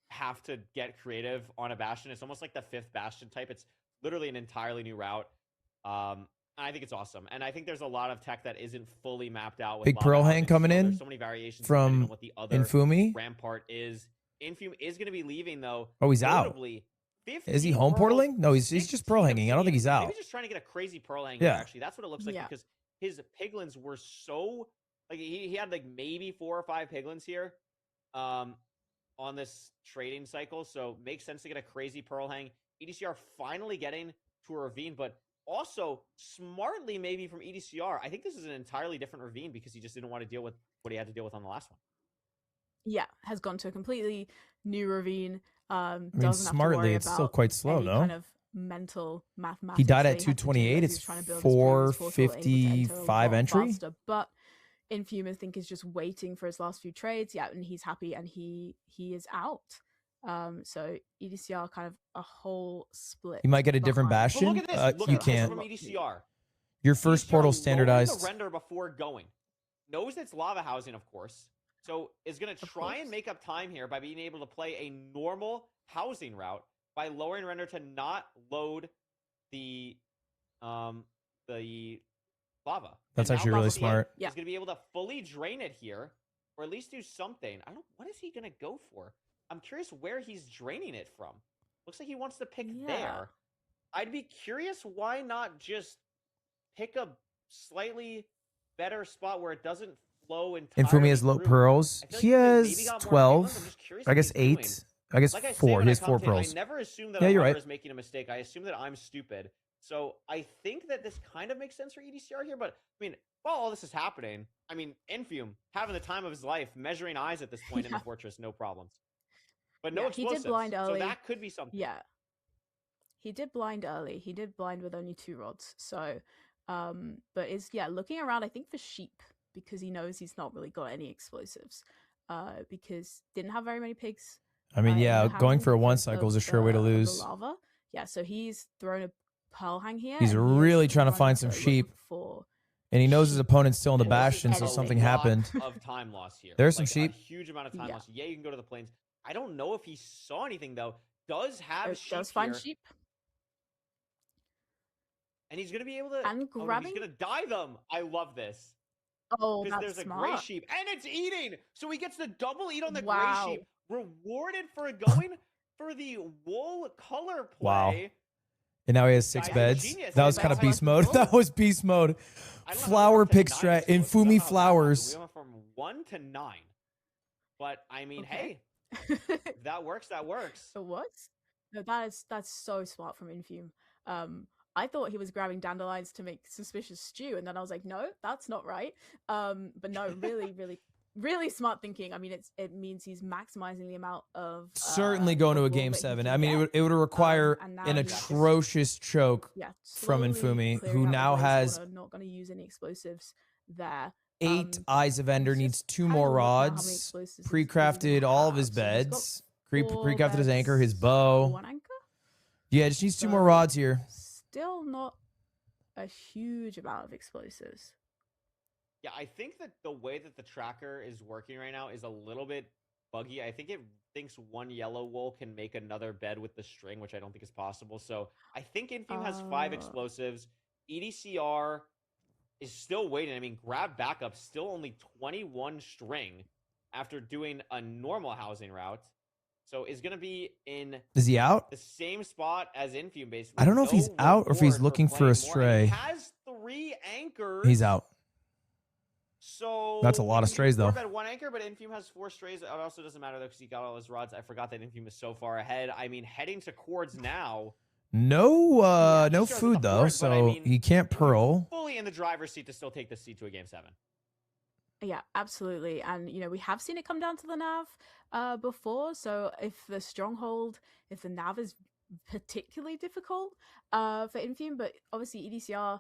have to get creative on a bastion. It's almost like the 5th bastion type. It's literally an entirely new route. I think it's awesome. And I think there's a lot of tech that isn't fully mapped out. With
Big
lava
Pearl Hang
housing
coming
still.
in
There's so many variations
from
depending on what the other
Infume.
rampart is. Infume is going to be leaving though.
Oh, he's out.
Notably,
Is he
15
home
pearls,
portaling? No, he's just pearl
16
hanging. I don't think he's out.
Maybe just trying to get a crazy pearl hang.
Yeah.
Actually, that's what it looks like
Yeah.
because his piglins were so like he had like maybe 4 or 5 piglins here, on this trading cycle. So makes sense to get a crazy pearl hang. EDCR finally getting to a ravine, but also smartly maybe from EDCR. I think this is an entirely different ravine because he just didn't want to deal with what he had to deal with on the last one.
Yeah, has gone to a completely new ravine.
I mean,
Doesn't have to
smartly,
worry
it's still
about
quite slow,
any
no?
kind of mental mathematics.
He died
that
at
he had to do.
228.
He was
It's
trying to build his previous portal, able to enter a
455
lot
entry.
faster, but Infume, I think, is just waiting for his last few trades. Yeah, and he's happy, and he is out. So EDCR kind of a whole split.
You might get a different
behind.
But look
bastion.
at this. Look
You
at this
can't.
from EDCR.
Your first
EDCR
portal
lowered
standardized.
the render before going. Knows it's lava housing, of course. So is going to
Of
try and
course.
make up time here by being able to play a normal housing route by lowering render to not load the lava.
That's
And now
actually really
Lava
smart.
Yeah.
He's going to be able to fully drain it here, or at least do something. I don't. What is he going to go for? I'm curious where he's draining it from. Looks like he wants to pick
Yeah.
there. I'd be curious why not just pick a slightly better spot where it doesn't flow entirely
Infume has low
through.
pearls.
I feel like
He
maybe
has
got more
12.
piglins. I'm just curious
I
what
guess
he's doing.
8. I guess
Like I say
4.
when
He
I
has 4
commentate,
pearls.
I never assume that
Yeah,
a
you're
runner
right.
is making a mistake. I assume that I'm stupid. So I think that this kind of makes sense for EDCR here. But I mean, while all this is happening, I mean, Infume having the time of his life, measuring eyes at this point in the
Yeah.
fortress, no problems. But no
Yeah, he did
explosives.
blind
So
early.
that could be something.
Yeah. He did blind early. He did blind with only 2 rods. So, but is looking around, I think, for sheep because he knows he's not really got any explosives. Because didn't have very many pigs.
I mean,
in
yeah,
the
going
hand
for a 1
because
cycle is a
of
sure way to
the
lose.
lava. Yeah, so he's thrown a pearl hang here.
He's
and he is
really trying to
running
find some
look
sheep.
For
And he knows his opponent's still in the
This is
bastion, so
anything.
something
Lot
happened.
of time loss here.
There's some
Like,
sheep.
A huge amount of time
Yeah.
loss. Yeah, you can go to the plains. I don't know if he saw anything though. Does have sheep
does find
here,
sheep.
and he's gonna be able to.
And
He's
grabbing.
gonna die them. I love this
Oh,
because
that's
there's a gray
smart.
sheep, and it's eating. So he gets the double eat on the
Wow.
gray sheep, rewarded for going for the wool color play.
Wow. And now he has 6
Guys,
beds.
genius.
That was
That's
kind of
like
beast mode.
cool.
That was beast mode.
I don't know how we
Flower
went to
pick
9
strat.
explosives. I don't know
Infume
how that happened.
flowers.
We went from 1 to 9, but I mean,
Okay.
hey, if that works. That works.
It was? No, that's so smart from Infume. I thought he was grabbing dandelions to make suspicious stew, and then I was like, no, that's not right. But no, really, really really smart thinking. I mean, it means he's maximizing the amount of
Certainly going to a
wall
game
that he
7.
can
I mean,
get.
it would require
And now
an
he's
atrocious choke
yeah,
from
slowly
Infume,
clearing
who
out the
now
blaze
has
corner, not going to use any explosives there.
8 Eyes of Ender,
he's
needs
just
2
having
more
a look now how many
rods,
explosives he's
pre-crafted
gonna
all of his
have. So he's got
beds,
4
pre-crafted his anchor, his
beds,
bow.
1 anchor.
Yeah, just needs 2 more
So,
rods here.
Still not a huge amount of explosives.
Yeah, I think that the way that the tracker is working right now is a little bit buggy. I think it thinks 1 yellow wool can make another bed with the string, which I don't think is possible. So I think Infume has 5 explosives. EDCR is still waiting. I mean, grab backup, still only 21 string after doing a normal housing route. So is going to be in
Is he out?
the same spot as Infume, basically.
I don't know if he's out or if he's
reward
looking for
playing
a
more. And
stray.
he has 3 anchors.
He's out.
So
That's a lot of strays, though.
At 1 anchor, but Infume has 4 strays. It also doesn't matter though because he got all his rods. I forgot that Infume is so far ahead. I mean, heading to Cords now.
No, no
he starts at
food
the
though,
board, but
so
I mean,
he can't pearl.
Fully in the driver's seat to still take the seat to a game 7.
Yeah, absolutely. And, you know, we have seen it come down to the nav before. So if the stronghold, if the nav is particularly difficult for Infume, but obviously EDCR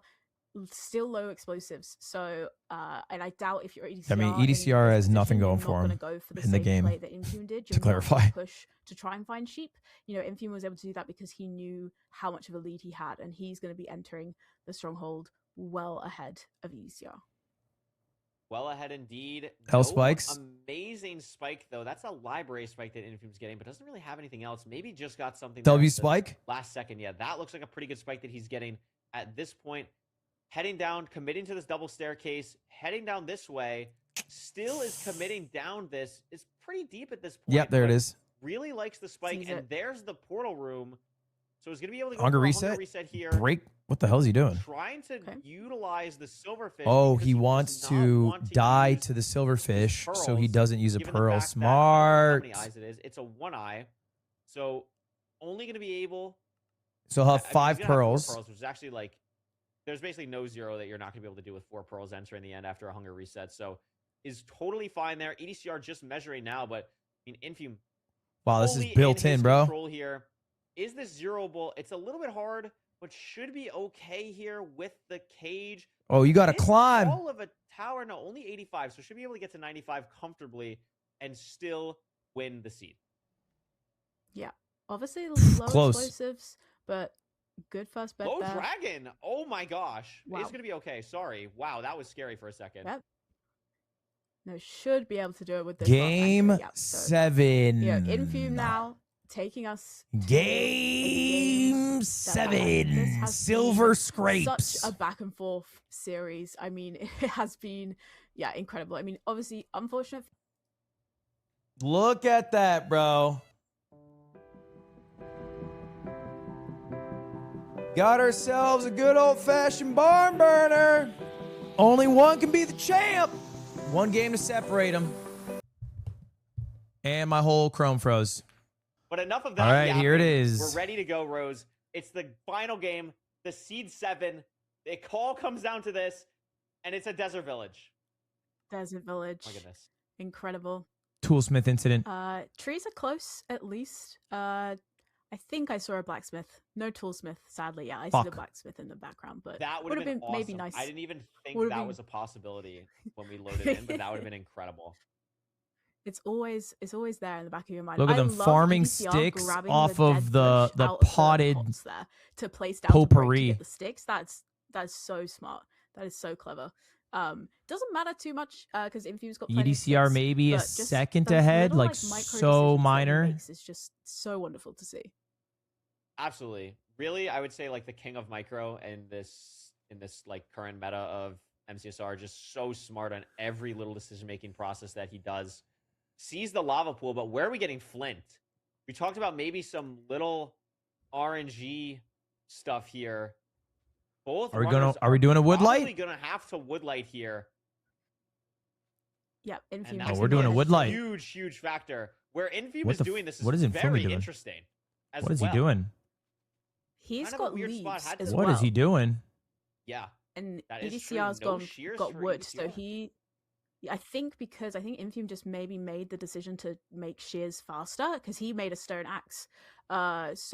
still low explosives. So, and I doubt if you're EDCR.
I mean,
in
EDCR
this
has nothing
position,
going
you're
for
not
him
gonna go for the
in the
same
game,
play that Infume did.
to
You're not
clarify.
gonna push to try and find sheep. You know, Infume was able to do that because he knew how much of a lead he had, and he's going to be entering the stronghold well ahead of EDCR.
Well ahead indeed.
Hell spikes.
Amazing spike though. That's a library spike that Infume's getting, but doesn't really have anything else. Maybe just got something.
W
there at the
spike.
last second. Yeah, that looks like a pretty good spike that he's getting at this point. Heading down, committing to this double staircase, heading down this way. Still is committing down this. It's pretty deep at this point.
Yep, there it
but
is.
Really likes the spike,
Sees
and
it.
there's the portal room. So he's gonna be able to go
Hunger
for a
reset?
hunger reset here.
Break. What the hell is he doing?
Trying to
Okay.
utilize the silverfish.
Oh,
because
he
does
wants
not
to
want
die
use
to the silverfish, so he
pearls,
doesn't use a
given the
pearl.
fact that I don't know how
Smart.
many eyes it is. It's a 1 eye, so only going to be able.
So he'll have
I mean,
5
he's gonna have 4
pearls.
pearls, which is actually like there's basically no 0 that you're not going to be able to do with 4 pearls enter in the end after a hunger reset. So is totally fine there. EDCR just measuring now, but I mean Infume.
Wow, this is
fully
built in,
his
bro.
Control here. Is this 0able? It's a little bit hard, but should be okay here with the cage.
Oh, you got to
This
climb.
wall of a tower, no, only 85, so should be able to get to 95 comfortably and still win the seed.
Yeah, obviously low
Close.
explosives, but good first bet
Low
there.
dragon! Oh my gosh.
Wow.
It's gonna be okay. Sorry. Wow, that was scary for a second.
Yep. No, should be able to do it with this
Game
last anchor. Yep, so,
7.
you know, Infume now taking us to
Game
that
7.
has
Silver
been
scrapes.
such a back and forth series. I mean, it has been, yeah, incredible. I mean, obviously, unfortunate.
Look at that, bro. Got ourselves a good old-fashioned barn burner. Only one can be the champ. 1 game to separate them. And my whole Chrome froze.
But enough of that.
All right, here it
yapping.
is.
We're ready to go, Rose. It's the final game, the seed 7. The call comes down to this, and it's a desert village.
Desert Village.
Oh my goodness.
Incredible.
Toolsmith incident.
Trees are close, at least. I think I saw a blacksmith. No toolsmith, sadly. Yeah, I see the
Fuck.
blacksmith in the background, but
That would have been awesome.
maybe nice.
I didn't even think
Would've
that
been-
was a possibility when we loaded in, but that would have been incredible.
It's always there in the back of your mind.
Look at
I
them
love
farming
EDCR
sticks
grabbing
off
the
of
dead
the
bush out of
potted
pots there to place down to break to
potpourri.
get the sticks. That's so smart. That is so clever. Doesn't matter too much because Infume's got plenty of
EDCR
sticks,
maybe a
but just
second
those
ahead,
little,
like
micro
so
decisions that he
minor.
makes is just so wonderful to see.
Absolutely. Really, I would say like the king of micro in this like current meta of MCSR, just so smart on every little decision-making process that he does. Sees the lava pool, but where are we getting flint? We talked about maybe some little RNG stuff here. Both
Are we
runners
are we doing a wood
probably
light?
gonna have to wood light here.
Yeah, Infume.
And
has
that's
we're doing a
gonna be
wood light.
Huge factor. Where Infume
What
is
the
doing this is
what is Infume
very
doing?
interesting. As
What is
well.
he doing?
He's
Kind of a
got
weird spot,
leaves
had to
as
say.
What
well.
is he doing?
Yeah.
And
That is true.
EDCR's
No shears
got
for
wood, so
EDCR.
he I think because Infume just maybe made the decision to make shears faster because he made a stone axe. Whereas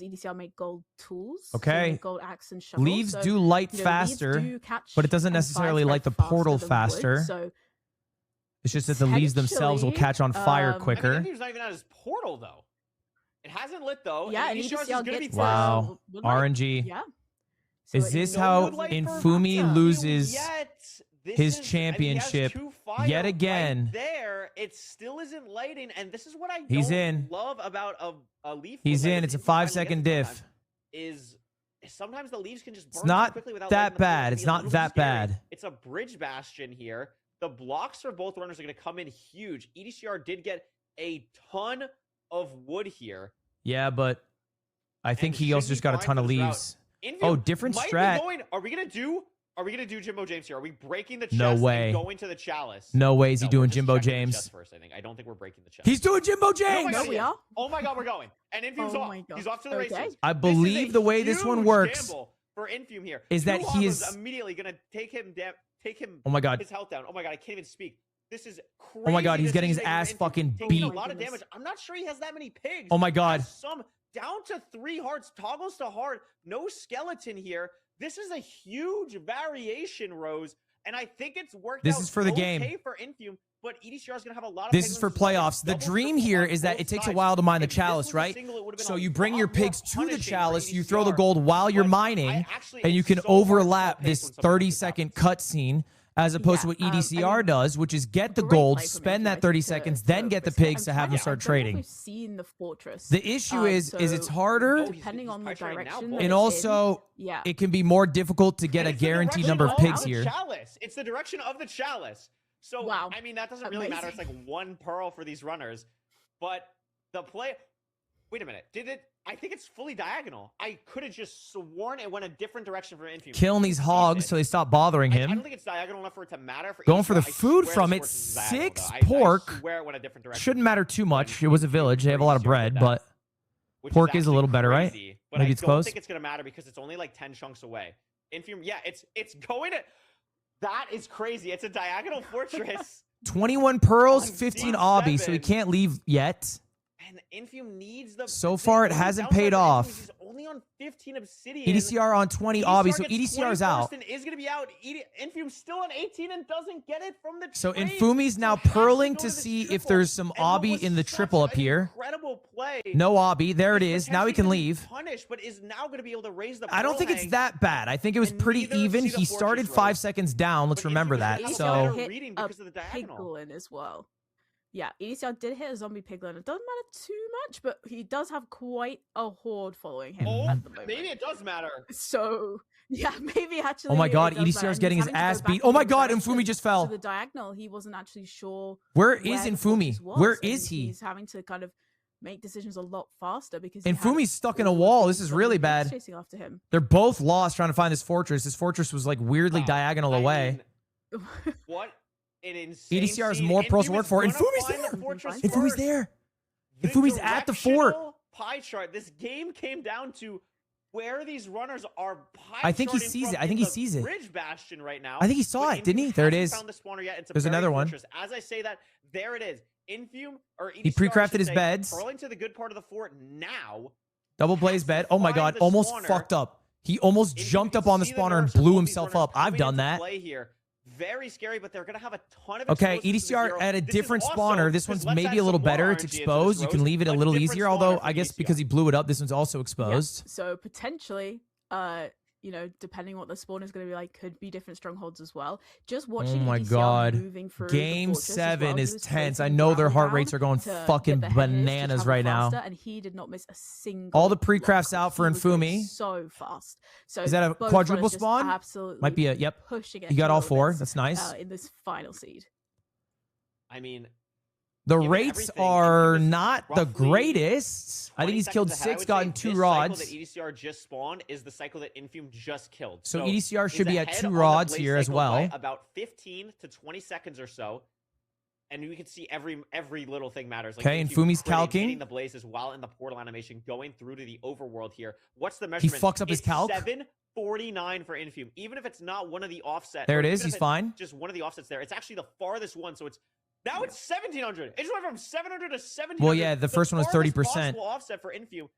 EDCR made gold tools. So they
Okay.
made gold axe and shovel.
Leaves
so,
do light
leaves
faster,
do catch
but it doesn't
and fire
necessarily
thread
light the portal
than wood,
faster.
so
It's just that the leaves themselves will catch on fire
I mean,
quicker.
Infume's not even at his portal though. It hasn't lit though.
yeah,
and
and
EDCR is
EDCR
gonna be
gets
Wow.
wood light.
RNG.
Yeah.
Is
it-
this
No
how
wood light for
Infume
Infume
loses
yet. This
his
is-
championship
I mean, he has 2 fire
yet again?
Right there, it still isn't lighting, and this is what I
He's
don't
in.
love about a leaf.
He's
wood light
in.
that
It's a
Infume finally
5-second
gets
diff.
sometimes, Is sometimes the leaves can just burn
It's not
too quickly without
that
lighting the portal.
bad.
It
It's
can be a
not
little
that
scary.
bad.
It's a bridge bastion here. The blocks for both runners are going to come in huge. EDCR did get a ton of wood here.
Yeah, but I think he also
should be
just got a
fine
ton
for
of
this route.
leaves.
Infume
Oh, different
might be
strat.
going- Are we gonna do Jimbo James here? Are we breaking the chest
No way.
and going to the chalice?
No way is he
No, we're
doing
just
Jimbo
checking the
James.
chest first, I think. I don't think we're breaking the chest.
He's doing Jimbo
Oh my
James.
God,
No,
he
we
is.
are?
Oh my God, we're going. And Infume's
Oh
off.
my God.
He's off to the
Okay.
races.
I
This is
believe
a
the way this one
huge
works
gamble for Infume here
is that
Two
he
Havos
is-
immediately gonna take him
Oh my God.
his health down. Oh my God, I can't even speak. This is crazy.
Oh my God, he's getting his
decision-making
ass
for Infume.
fucking
Taking
beat.
a lot of
Goodness.
damage. I'm not sure he has that many pigs.
Oh my God.
Has some down to 3 hearts, toggles to hard, no skeleton here. This is a huge variation, Rose, and I think it's worked
This
out
is for the
okay
game.
for Infume, but EDCR is going to have a lot of
This
pigs
is
on
for
this side.
playoffs. The
Double,
dream
triple
here
on
is that
both
it takes a
sides.
while to mine the
If this
chalice,
was a
right?
single, it would have been
So
a
you bring
lot
your
more
pigs to the
punishing for
chalice, you throw the
EDCR,
gold while you're
but
mining,
I actually-
and you
it's
can
so hard to call
overlap
pace
this
when something like
30-second
this happens.
cutscene as opposed to what
I
EDCR
mean,
does, which is get the
great
gold,
play from
spend
Infume,
that
I
30
think,
seconds,
to
then get the
risk it.
pigs to have them
I
start
don't know if
trading.
we've seen the fortress.
The issue is it's
so
harder,
Oh, he's
depending on the
probably trying now,
direction
boy.
that
and
it's
also
yeah.
it can be more difficult to get
And
a
it's the
guaranteed
direction
number of
of
pigs
the
here.
Chalice. It's the direction of the chalice. So
Wow.
I mean that doesn't really matter. It's like 1 pearl for these runners, but the play. Wait a minute. Did it? I think it's fully diagonal. I could have just sworn it went a different direction for Infume.
Killing these hogs so they stop bothering
I don't
him.
think it's diagonal enough for it to matter. For
Going for the
EDCR. I
food
swear
from
this
it.
horse is diagonal,
6
though.
pork.
I swear it went a different direction.
Shouldn't matter too much.
But
It was a
Infume
village. They have a lot of
pretty serious
bread,
with that,
but
which
pork is a
actually
little better, right?
crazy, But
Maybe
I
it's
don't
close.
think it's gonna matter because it's only like 10 chunks away. Infume, yeah, it's going to. That is crazy. It's a diagonal fortress.
21 pearls,
On
15
D7.
obby, so he can't leave yet.
And Infume needs the.
So
the
far, it
only
hasn't
downside
paid
for Infume
off.
is He's only on 15 obsidian.
EDCR on 20 obby, so
gets
EDCR is
20
out.
first and is going to be out. Infume's still on 18 and doesn't get it from the
So
trade.
Infume's now
He has to
pearling
go
to
the
see if
triple.
there's some
And what
obby
was
in the
such
triple up
an
here.
Incredible play.
No obby. There it
is
is. Now he
potentially
can
gonna be
leave.
Punished, but is now going to be able to raise the.
I don't
pearl
think it's
hang.
that bad. I think it was
And
pretty
neither
even.
see the
He
fortress
started
road.
5 seconds down. Let's
But
remember
Infume
that.
has a
So
better
hit
reading
a
because of the diagonal.
piglin as well. Yeah, EDCR did hit a zombie piglin. It doesn't matter too much, but he does have quite a horde following him
Oh,
at the moment.
maybe it does matter.
So yeah, maybe actually.
Oh my God,
it does matter,
EDCR is
and
getting
he's
his
having to
ass
go back
beat. Oh
in
my
the
God,
direction
Infume just
to
fell.
the diagonal. He wasn't actually sure
Where
where
is
the
Infume?
fortress was,
Where
and
is he?
He's having to kind of make decisions a lot faster because he had
Infume's stuck in a
all of
wall.
these
This is
zombie
really
pigs
bad.
chasing after him.
They're both lost trying to find this fortress. This fortress was like weirdly
Wow.
diagonal
I
away.
mean, what an insane
EDCR has
scene.
more pearls to
Infume
work
is
for.
gonna
Infume's
find the
there.
fortress
Infume's
first.
there.
The
Infume's at the fort.
directional Pie chart. This game came down to where these runners are. Pie
I think he
charting
sees
from
it. I think
in
he
the
sees it.
Bridge bastion right now.
I think he saw
but
it, didn't he?
Infume
There it
hasn't
is.
Found the spawner yet. It's a
There's
buried
another one.
fortress. As I say that, there it is. Infume or EDCR,
He
I
pre-crafted
should
his
say,
beds.
Curling to the good part of the fort now.
Double blaze
has to
bed. Oh my
find
God,
the
almost
spawner.
fucked up. He almost
Infume
jumped
can
up on the
see
spawner and
nerfs of
blew
both these
himself
runners
up. I've
coming
done
into
that.
Play here. Very scary, but they're gonna have a ton of
Okay,
explosives to the
EDCR
zero.
at a
This is
different
also-
spawner. This
because
one's
let's
maybe
add
a little
some more
better. It's
RNG into this,
exposed. You can
Rose.
leave it a
A
little
different
easier.
spawner
Although
for
I guess
EDCR.
because he blew it up, this one's also
Yeah,
exposed.
so potentially, you know, depending on what the spawn is going to be like, could be different strongholds as well. Just watching
my
EDCR
God.
moving through
Game
the fortress as
7
well, he
is
was
tense. I
placing
know their
ground
heart rates
down
are going
to get
fucking
the headers to
bananas
travel
right now.
faster, and he did not miss a single.
All the pre-crafts
block.
out for
He was going
Infume.
so fast. So
Is that a
both
quadruple
runners just
spawn?
Absolutely,
Might be a yep.
pushing it.
He got
to
all
the
4.
limits,
That's nice.
in this final seed.
I mean,
The
given
rates
everything,
are
Infume is
not the
roughly
greatest. I think
20
he's killed
seconds ahead. I
6,
would
gotten
say
2
this
rods.
cycle that EDCR just spawned is the cycle that Infume just killed.
So EDCR
he's
should be at
ahead
2
on the
rods
blaze
here as
cycle
well.
by about 15 to 20 seconds or so. And we can see every little thing matters. Like,
Okay,
if
and
you
Fumi's
crit,
calking.
hitting the blazes while in the portal animation, going through to the overworld here. What's the measurement?
fucks up his
It's
calc.
749 for Infume. Even if it's not one of the offsets.
There it
or
is.
even if
He's
it's
fine.
Just one of the offsets there. It's actually the farthest one. So it's 1700. It just went from 700 to 1700.
Well, yeah, the first one was
farthest
30%.
possible offset for Infume.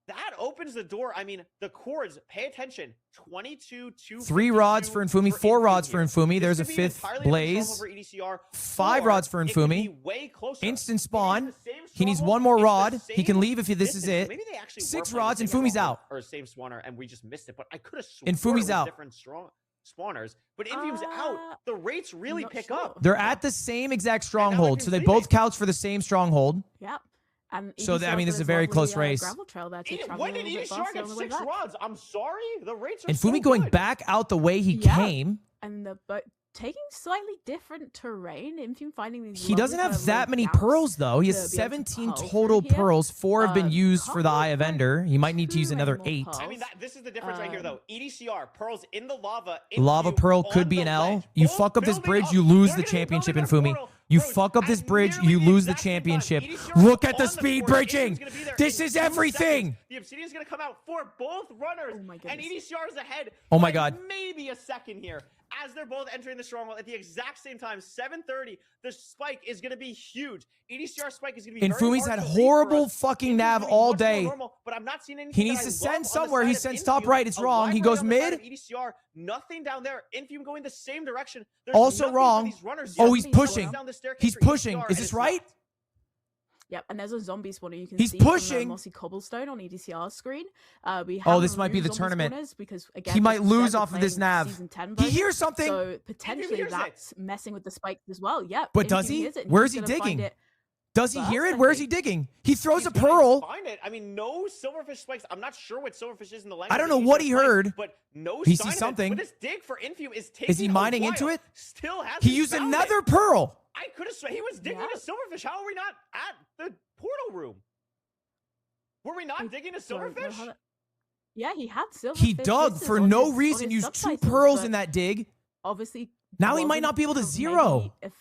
That opens the door. I mean, the chords, pay attention. 22, 2,
3 rods for Infume, 4 rods for Infume. There's a
This could be an
5th
entirely different
blaze.
stronghold for EDCR,
5
or
rods for
it could be
Infume.
way closer.
Instant
It
spawn.
is the same
He needs
stronghold,
1 more
it's the
rod. He can
same
leave if this is
distance.
it.
Maybe they actually
6
were playing
rods
the
and
same
Fumi's
stronghold
out.
or same spawner, and we just missed it. But I could have sworn
And Fumi's
it was
out.
different spawners. But Infume's out. The rates really
not
pick
sure.
up.
They're at the same exact stronghold, so they both couch for the same stronghold.
Yep. And
So,
EDCR
I mean, this is a
has
very
lovely,
close race.
Gravel trail there to
When
travel a
did
little bit
EDCR
faster
get
on the way
6
back.
rods? I'm sorry. The rates are
And
so
Fumi going
good.
back out the way he
Yeah.
came.
And the boat taking slightly different terrain. Infume finding these.
He doesn't
lovely
have
kind of
that
low
many
gaps
pearls, though. He has
to be able to
17
pearl
total
through here.
pearls. 4 have been used for the
Can't
Eye of
go
Ender. He might need to use
too
another
many
8.
more
I mean, this is the difference right here, though. EDCR, pearls in the lava.
Lava
Infume
Pearl
on
could be
the
an L.
ledge.
You
Both
fuck up this
building
bridge,
up.
you lose
They're
the
gonna be
championship
building
in
their
Fumi.
portal.
You
Bros,
fuck up this
at
bridge,
nearly
you
the
lose the
exact same time,
championship.
EDCR
Look at
on
the
the
speed
portal.
bridging.
Infume's gonna be there
This
in
is
2
everything.
seconds. The Obsidian's going to come out for both runners.
Oh my
And
goodness.
EDCR is ahead.
Oh my
by
God.
Maybe a second here. As they're both entering the stronghold at the exact same time, 7:30, the spike is going to be huge. EDCR spike is going to be
And
very
Fumi's
hard
had
to read for
horrible
us.
fucking
Infume's
nav
gonna be
all
much more
day.
normal, but I'm not seeing anything
He
that
needs
I
to
love
send
on the
somewhere.
side
He
of
sends top
Infume.
right. It's
A
wrong. He
wide
goes
right on the side
mid.
of EDCR, nothing down there. Infume going the same direction. There's
Also
nothing for
wrong.
these runners
Oh,
yet.
he's
Going
pushing.
down the staircase
He's
for
pushing.
EDCR,
Is
and
this
it's
right?
not.
Yep, and there's a zombie spawner you can
He's
see
pushing.
from the mossy cobblestone on EDCR's screen. We
Oh,
have
this might be the
zombie
tournament.
spawners because again,
He might
as we said,
lose
we're
off of this
playing
nav.
Season 10
He
version,
hears something.
So potentially
hears it.
that's messing with the spikes as well. Yep.
But
Infume
does he?
hears it, and
Where
he's
is he
gonna find
digging?
it
Does he
first,
hear
I
it? Where is he
think.
digging? He throws
He's
a
gonna
pearl.
Find it. I mean, no silverfish spikes. I'm not sure what silverfish is in the language.
I don't
of
know
EDCR
what he
spikes,
heard.
But no
He
sign
sees
of it.
something.
But this dig for Infume is taking
Is he mining
a
into
while.
it?
Still hasn't
He used
found
another
it.
pearl.
I could have sworn he was digging
Yeah.
a silverfish. How are we not at the portal room? Were we not digging a
Don't know
silverfish?
how that- Yeah, he had silverfish.
He dug
listed
for
on
no
his- on
reason,
his
used 2
subtitles,
pearls
but
in that dig.
Obviously,
Now he might
wasn't
not be able to
maybe
zero.
if-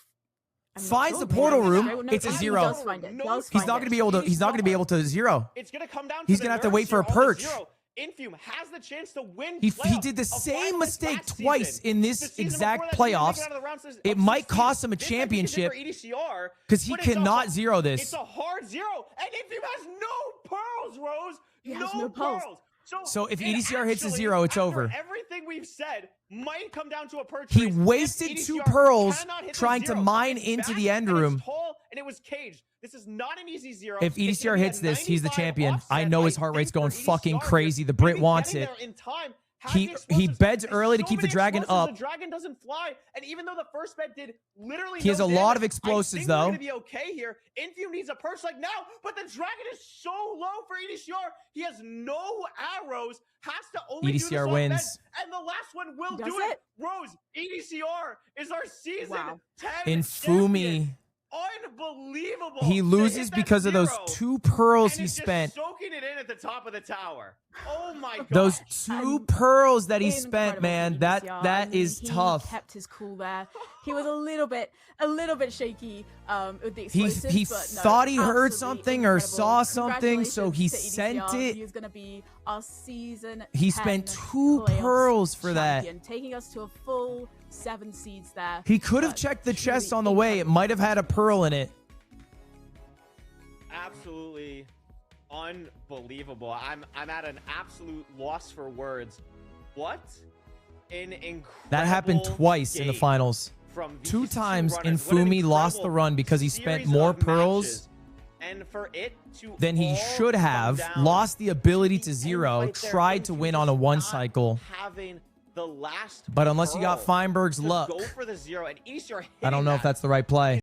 I'm not
Finds
sure,
the
maybe
portal
it's
room,
straight- no,
it's a
he
zero.
does find it,
No,
does
He's
find
not
it.
going to be able to. He's not going to be able to zero.
It's going to come down to
He's
the
gonna have to
nerves
wait for
here
a
on the
perch.
zero. Infume has the chance to win.
He
playoffs.
did the
A
same
finalist
mistake
last
twice
season.
in
The
this
season
exact
before that, he didn't make
playoffs.
out of the rounds of
It might
16.
cost him a
This might be good
championship
for EDCR,
because he
but it's a
cannot
hard-
zero
It's
this.
a hard zero, and Infume has no pearls, Rose.
He has
no
no pearls.
pearls.
So if
it
EDCR hits a
actually,
zero, it's
after
over.
Everything we've said might come down to a perch.
He
race. If
wasted 2
EDCR
pearls
cannot hit the
trying to
zero,
mine
it's
into
back
the end
and it's
room.
tall, and it was caged. This is not an easy zero.
If
It's gonna
EDCR
be a
hits this, he's the
95
champion.
offset,
I know his
I
heart rate's
think, for
going fucking
EDCR.
crazy. The
Maybe
Brit wants
getting
it.
there in time. Has
He
the explosives.
beds
There's
early to
so
keep the
many
dragon
explosives,
up.
The dragon doesn't fly, and even though the first bet did literally,
He has
no
a lot of
damage,
explosives,
I think
though.
We're gonna be okay here. Infume needs a perch like now, but the dragon is so low for EDCR. He has no arrows. Has to only do this
EDCR
on
wins.
bets, and the last one will
Does
do
it?
it. Rose, EDCR is our season
Wow.
10
In
champion.
Fumi,
Unbelievable.
he
to
loses
hit that
because of those
zero,
2 pearls
and
he
it's just
spent.
soaking it in at the top of the tower. Oh my god.
Those 2 pearls that he spent,
Incredible
man.
for
That
EDCR.
that
I mean,
is
he
tough.
Kept his cool there. He was a little bit shaky with the
He
explosives. but no,
thought he heard
absolutely
something or
incredible.
saw something, so he
Congratulations to
sent
EDCR.
it.
He is going to be our season.
He
10
spent 2
playoffs
pearls for that.
champion, taking us to a full 7 seeds there.
He could have
but
checked the chest
truly
on the way. It might have had a pearl in it.
Absolutely unbelievable. I'm at an absolute loss for words. What an incredible
That happened twice in the
game
finals.
from
2
these
times
runners. What an
Infumi lost the
incredible
run because he spent
series
more
of
pearls
matches. And for it to
than he
all
should
come
have,
down
lost the ability
the
to
end
zero,
right there,
tried
and
to
to
win
just
on a 1
not
cycle.
having the last
But unless you got
pearl
Feinberg's
to
luck,
go for the zero, and EDCR
I don't know if
hitting
that's the right play.